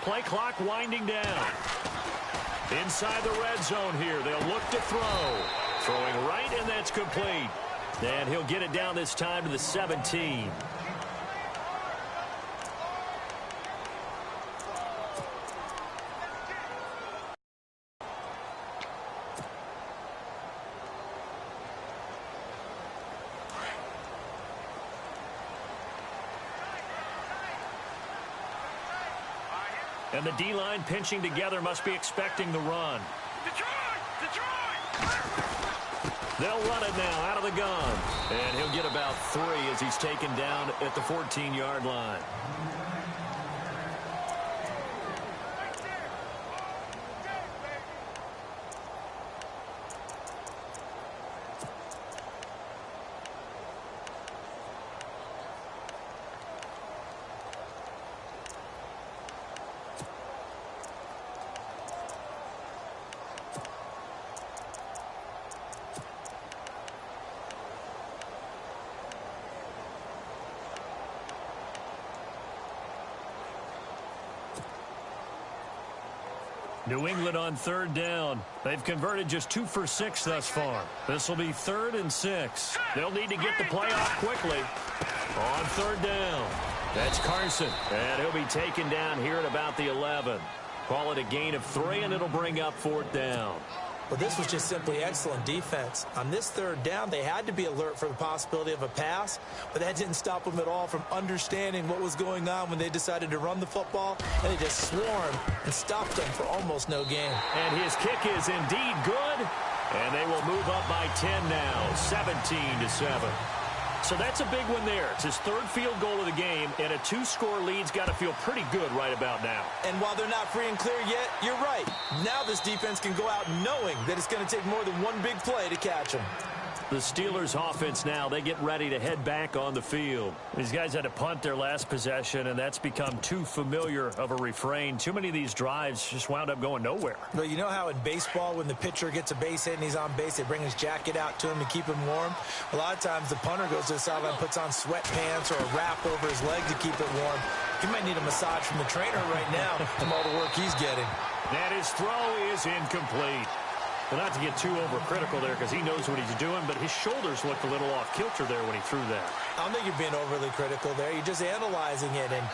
Play clock winding down. Inside the red zone here. They'll look to throw. Throwing right, and that's complete. And he'll get it down this time to the 17. And the D-line pinching together must be expecting the run. Detroit! They'll run it now out of the gun. And he'll get about 3 as he's taken down at the 14-yard line. New England on third down. They've converted just 2 for 6 thus far. This will be 3rd and 6. They'll need to get the play off quickly. On third down. That's Carson. And he'll be taken down here at about the 11. Call it a gain of 3, and it'll bring up 4th down. Well, this was just simply excellent defense. On this third down, they had to be alert for the possibility of a pass, but that didn't stop them at all from understanding what was going on when they decided to run the football, and they just swarmed and stopped them for almost no gain. And his kick is indeed good, and they will move up by 10 now, 17-7. So that's a big one there. It's his 3rd field goal of the game, and a 2-score lead's got to feel pretty good right about now. And while they're not free and clear yet, you're right. Now this defense can go out knowing that it's going to take more than one big play to catch them. The Steelers offense now, they get ready to head back on the field. These guys had to punt their last possession, and that's become too familiar of a refrain. Too many of these drives just wound up going nowhere. But you know how in baseball, when the pitcher gets a base hit and he's on base, they bring his jacket out to him to keep him warm? A lot of times the punter goes to the sideline, puts on sweatpants or a wrap over his leg to keep it warm. He might need a massage from the trainer right now from all the work he's getting. And his throw is incomplete. Well, not to get too overcritical there because he knows what he's doing, but his shoulders looked a little off kilter there when he threw that. I don't think you're being overly critical there. You're just analyzing it, and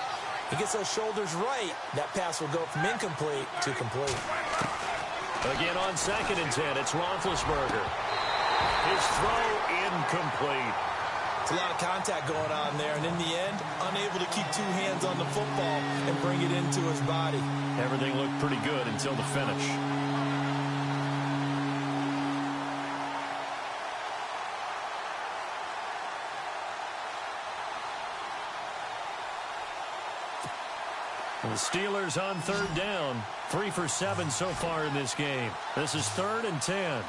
he gets those shoulders right. That pass will go from incomplete to complete. Again on 2nd and 10, it's Roethlisberger. His throw incomplete. It's a lot of contact going on there, and in the end, unable to keep two hands on the football and bring it into his body. Everything looked pretty good until the finish. The Steelers on 3rd down. 3 for 7 so far in this game. This is 3rd and 10.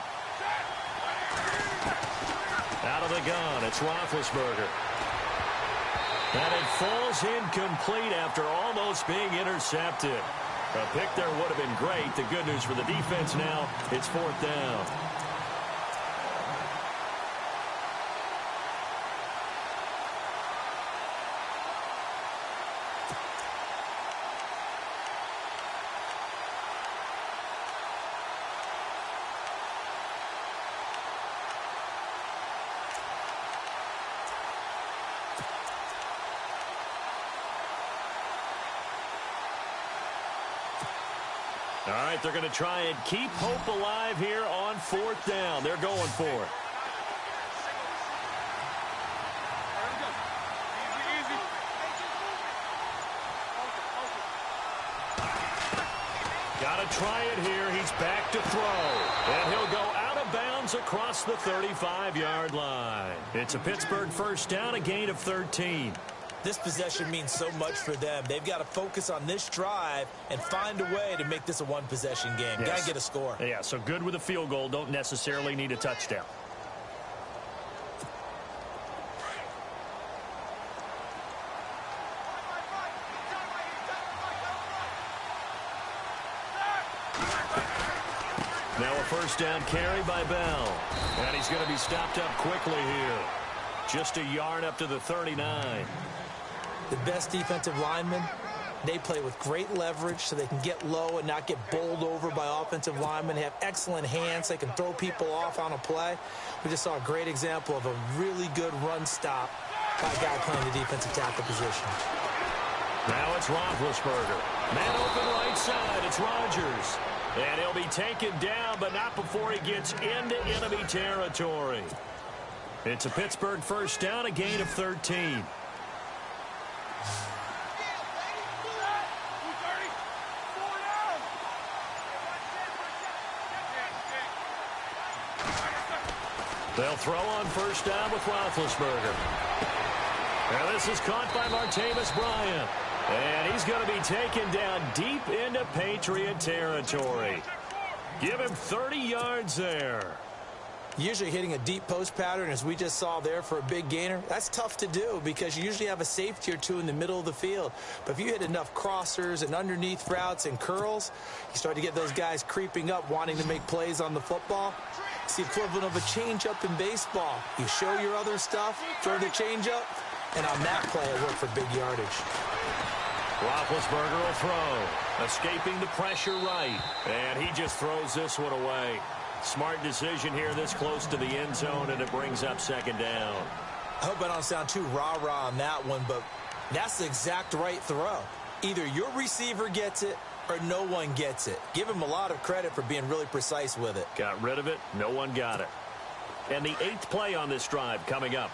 Out of the gun, it's Roethlisberger. And it falls incomplete after almost being intercepted. A pick there would have been great. The good news for the defense now, it's 4th down. All right, they're going to try and keep hope alive here on 4th down. They're going for it. Got to try it here. He's back to throw. And he'll go out of bounds across the 35-yard line. It's a Pittsburgh 1st down, a gain of 13. This possession means so much for them. They've got to focus on this drive and find a way to make this a one-possession game. Yes. Got to get a score. Yeah, so good with a field goal. Don't necessarily need a touchdown. Now a 1st down carry by Bell. And he's going to be stopped up quickly here. Just a yard up to the 39. The best defensive linemen, they play with great leverage so they can get low and not get bowled over by offensive linemen. They have excellent hands. They can throw people off on a play. We just saw a great example of a really good run stop by a guy playing the defensive tackle position. Now it's Roethlisberger. Man open right side. It's Rodgers. And he'll be taken down, but not before he gets into enemy territory. It's a Pittsburgh 1st down, a gain of 13. They'll throw on 1st down with Roethlisberger. And this is caught by Martavis Bryant. And he's going to be taken down deep into Patriot territory. Give him 30 yards there. Usually hitting a deep post pattern, as we just saw there for a big gainer, that's tough to do because you usually have a safety or two in the middle of the field. But if you hit enough crossers and underneath routes and curls, you start to get those guys creeping up, wanting to make plays on the football. It's the equivalent of a changeup in baseball. You show your other stuff, throw the changeup, and on that play, it worked for big yardage. Roethlisberger will throw, escaping the pressure right, and he just throws this one away. Smart decision here this close to the end zone, and it brings up 2nd down. I hope I don't sound too rah-rah on that one, but that's the exact right throw. Either your receiver gets it or no one gets it. Give him a lot of credit for being really precise with it. Got rid of it. No one got it. And the 8th play on this drive coming up.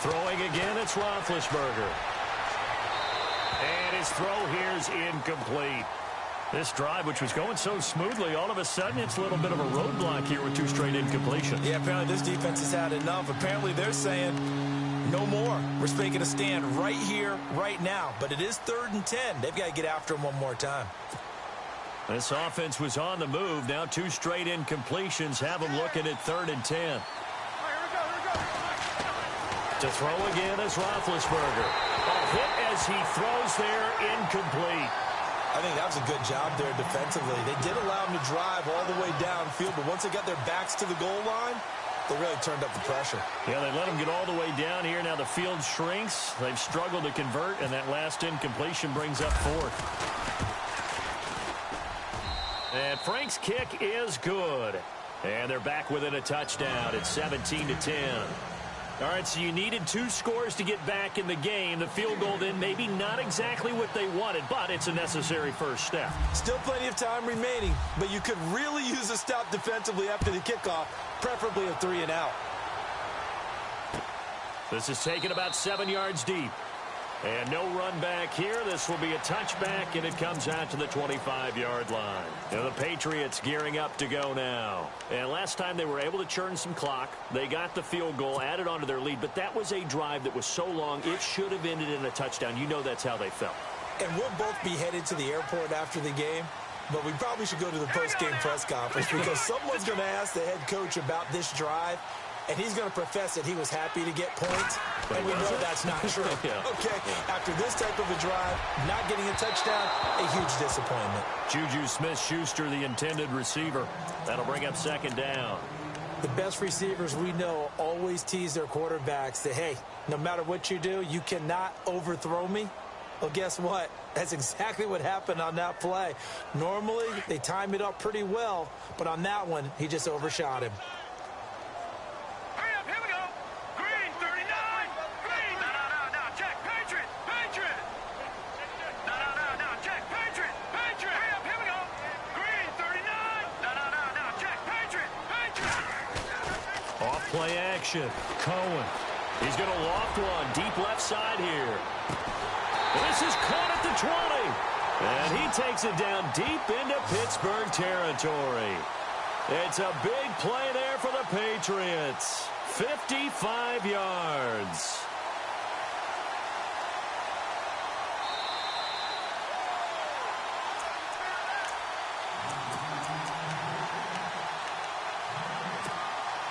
Throwing again, it's Roethlisberger. And his throw here is incomplete. This drive, which was going so smoothly, all of a sudden it's a little bit of a roadblock here with 2 straight incompletions. Yeah, apparently this defense has had enough. Apparently they're saying no more. We're making a stand right here, right now. But it is 3rd and 10. They've got to get after him one more time. This offense was on the move. Now 2 straight incompletions have them looking at 3rd and 10. To throw again is Roethlisberger. A hit as he throws there, incomplete. I think that was a good job there defensively. They did allow him to drive all the way downfield, but once they got their backs to the goal line, They really turned up the pressure. Yeah, they let them get all the way down here. Now the field shrinks. They've struggled to convert, and that last incompletion brings up fourth. And Frank's kick is good. And they're back within a touchdown. It's 17-10. All right, so you needed 2 scores to get back in the game. The field goal then maybe not exactly what they wanted, but it's a necessary first step. Still plenty of time remaining, but you could really use a stop defensively after the kickoff, preferably a 3-and-out. This is taken about 7 yards deep. And no run back here. This will be a touchback, and it comes out to the 25-yard line. Now the Patriots gearing up to go now. And last time they were able to churn some clock. They got the field goal, added onto their lead, but that was a drive that was so long it should have ended in a touchdown. You know that's how they felt. And we'll both be headed to the airport after the game, but we probably should go to the post-game press conference because someone's going to ask the head coach about this drive, and he's going to profess that he was happy to get points, and we know that's not true. Okay, after this type of a drive, not getting a touchdown, a huge disappointment. Juju Smith-Schuster, the intended receiver. That'll bring up second down. The best receivers we know always tease their quarterbacks that, hey, no matter what you do, you cannot overthrow me. Well, guess what? That's exactly what happened on that play. Normally, they time it up pretty well, but on that one, he just overshot him. Play action. Cohen. He's going to loft one. Deep left side here. This is caught at the 20. And he takes it down deep into Pittsburgh territory. It's a big play there for the Patriots. 55 yards.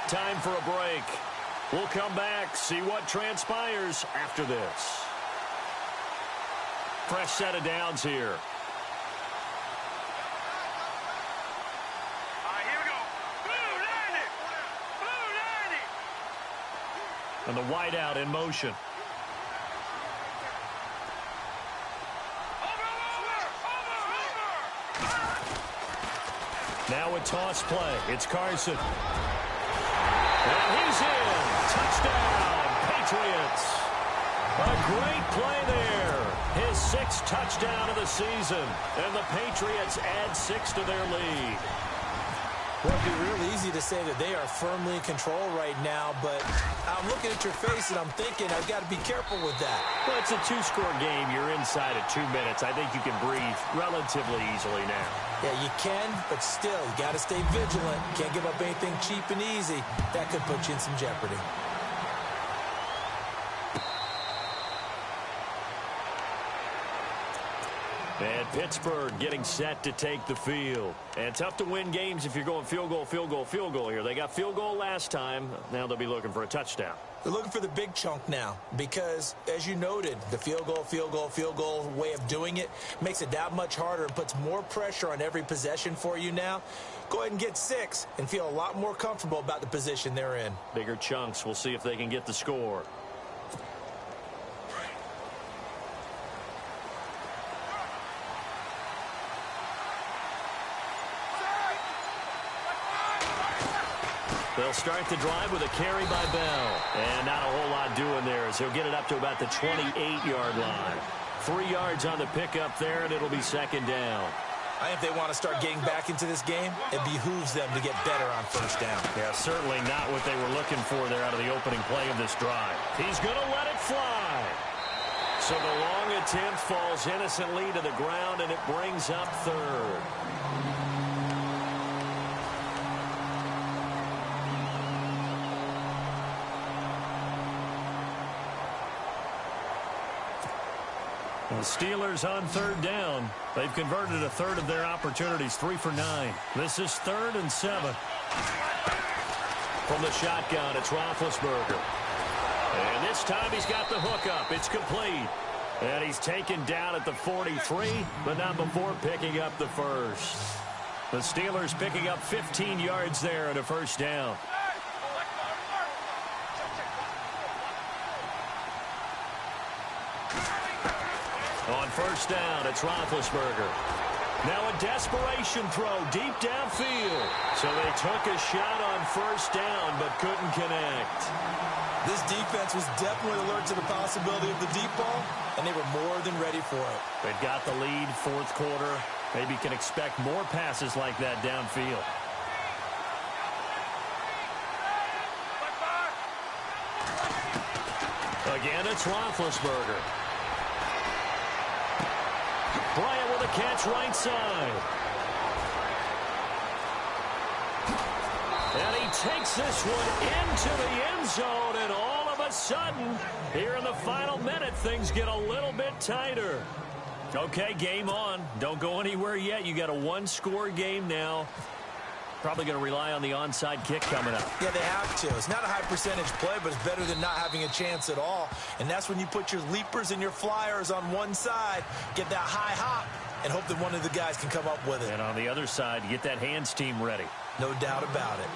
Time for a break. We'll come back, see what transpires after this. Fresh set of downs here. All right, here we go. Blue 90. Blue 90. And the wideout in motion. Over. Now a toss play. It's Carson. And he's in. Touchdown, Patriots. A great play there. His 6th touchdown of the season. And the Patriots add 6 to their lead. Well, it'd be real easy to say that they are firmly in control right now, but I'm looking at your face and I'm thinking I've got to be careful with that. Well, it's a 2-score game. You're inside of 2 minutes. I think you can breathe relatively easily now. Yeah, you can, but still, you got to stay vigilant. Can't give up anything cheap and easy. That could put you in some jeopardy. And Pittsburgh getting set to take the field. And tough to win games if you're going field goal, field goal, field goal here. They got field goal last time. Now they'll be looking for a touchdown. They're looking for the big chunk now because, as you noted, the field goal way of doing it makes it that much harder and puts more pressure on every possession for you now. Go ahead and get 6 and feel a lot more comfortable about the position they're in. Bigger chunks. We'll see if they can get the score. They'll start the drive with a carry by Bell. And not a whole lot doing there as he'll get it up to about the 28-yard line. 3 yards on the pickup there, and it'll be second down. I think if they want to start getting back into this game, it behooves them to get better on first down. Yeah, certainly not what they were looking for there out of the opening play of this drive. He's going to let it fly. So the long attempt falls innocently to the ground, and it brings up third. The Steelers on third down. They've converted a third of their opportunities, 3 for 9. This is 3rd and 7. From the shotgun, it's Roethlisberger. And this time he's got the hook up. It's complete. And he's taken down at the 43, but not before picking up the first. The Steelers picking up 15 yards there at a first down. On first down, it's Roethlisberger. Now a desperation throw deep downfield. So they took a shot on first down but couldn't connect. This defense was definitely alert to the possibility of the deep ball, and they were more than ready for it. They've got the lead, fourth quarter. Maybe can expect more passes like that downfield. Again, it's Roethlisberger. Bryant with a catch right side. And he takes this one into the end zone, and all of a sudden, here in the final minute, things get a little bit tighter. Okay, game on. Don't go anywhere yet. You got a one-score game now. Probably going to rely on the onside kick coming up. Yeah, they have to. It's not a high percentage play, but it's better than not having a chance at all. And that's when you put your leapers and your flyers on one side, get that high hop, and hope that one of the guys can come up with it. And on the other side, get that hands team ready. No doubt about it.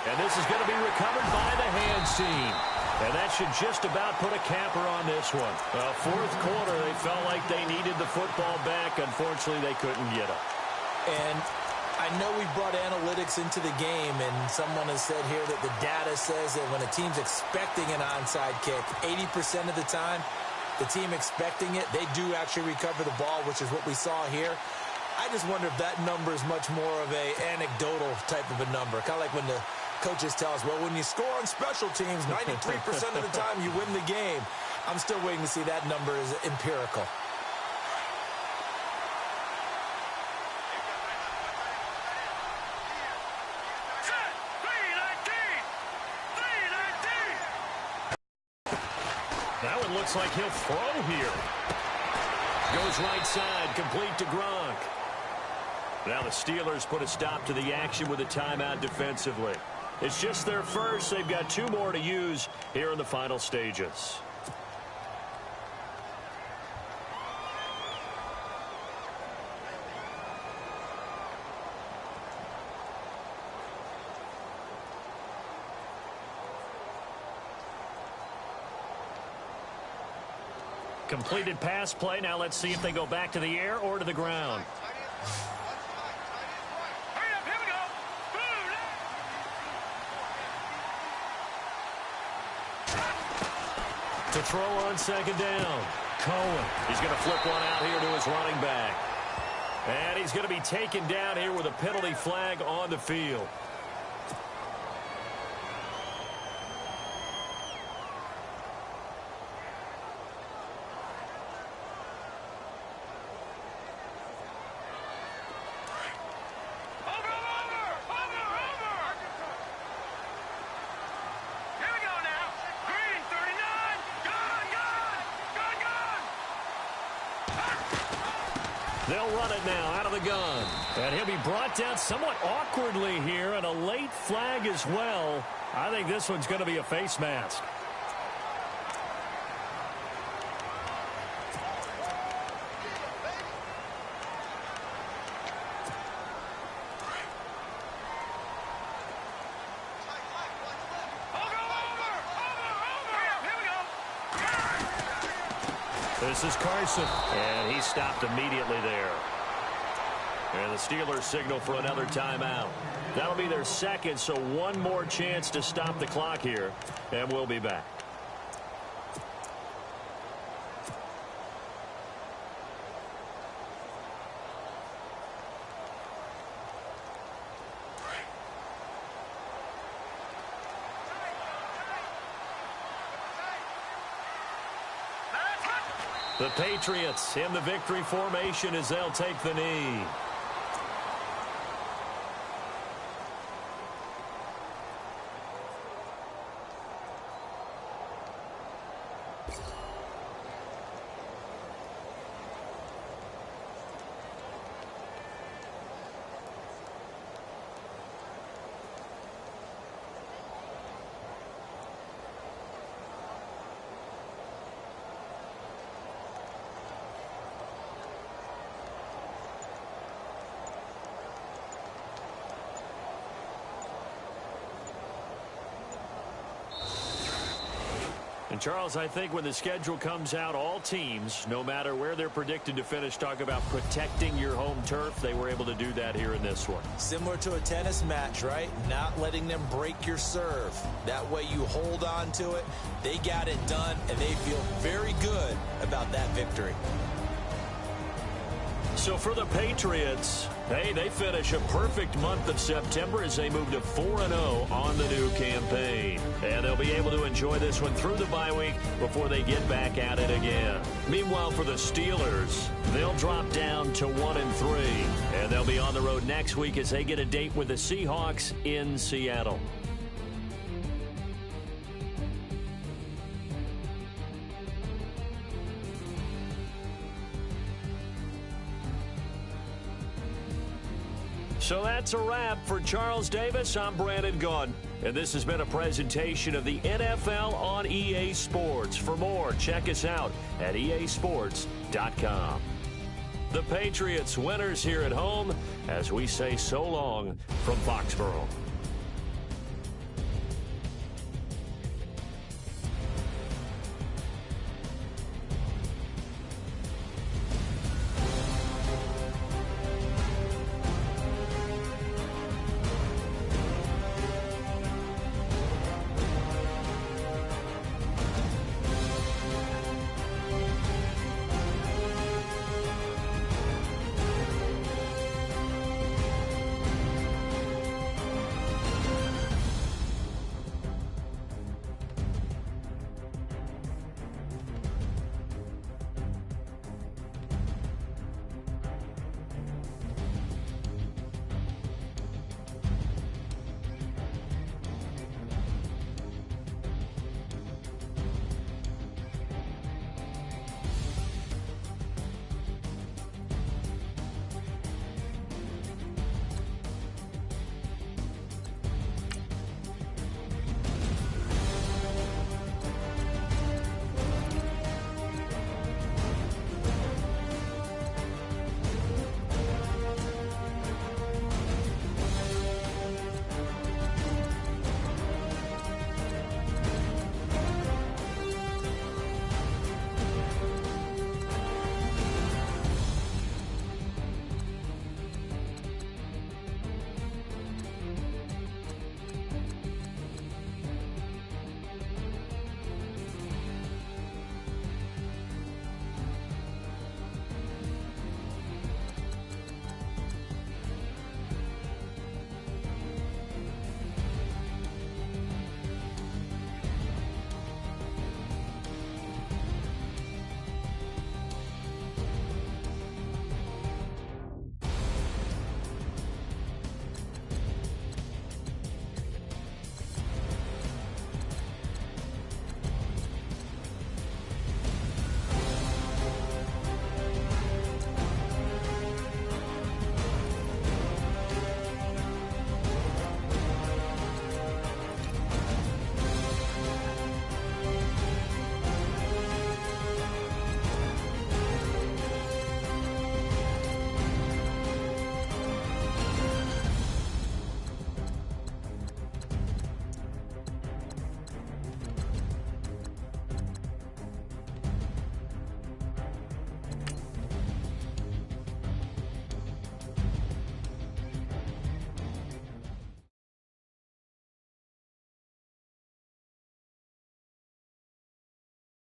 And this is going to be recovered by the hands team. And that should just about put a capper on this one. Fourth quarter, they felt like they needed the football back. Unfortunately, they couldn't get it. And I know we brought analytics into the game, and someone has said here that the data says that when a team's expecting an onside kick, 80% of the time, the team expecting it, they do actually recover the ball, which is what we saw here. I just wonder if that number is much more of a anecdotal type of a number. Kind of like when the coaches tell us, well, when you score on special teams, 93% of the time you win the game. I'm still waiting to see that number is empirical. That one looks like he'll throw here. Goes right side, complete to Gronk. Now the Steelers put a stop to the action with a timeout defensively. It's just their first. They've got two more to use here in the final stages. Completed pass play. Now let's see if they go back to the air or to the ground. To throw on second down. Cohen. He's going to flip one out here to his running back. And he's going to be taken down here with a penalty flag on the field. They'll run it now out of the gun. And he'll be brought down somewhat awkwardly here, and a late flag as well. I think this one's going to be a face mask. This is Carson, and he stopped immediately there. And the Steelers signal for another timeout. That'll be their second, so one more chance to stop the clock here, and we'll be back. The Patriots in the victory formation as they'll take the knee. And, Charles, I think when the schedule comes out, all teams, no matter where they're predicted to finish, talk about protecting your home turf. They were able to do that here in this one. Similar to a tennis match, right? Not letting them break your serve. That way you hold on to it. They got it done, and they feel very good about that victory. So for the Patriots, hey, they finish a perfect month of September as they move to 4-0 on the new campaign. And they'll be able to enjoy this one through the bye week before they get back at it again. Meanwhile, for the Steelers, they'll drop down to 1-3. And they'll be on the road next week as they get a date with the Seahawks in Seattle. So that's a wrap for Charles Davis. I'm Brandon Gaudin, and this has been a presentation of the NFL on EA Sports. For more, check us out at easports.com. The Patriots winners here at home as we say so long from Foxborough.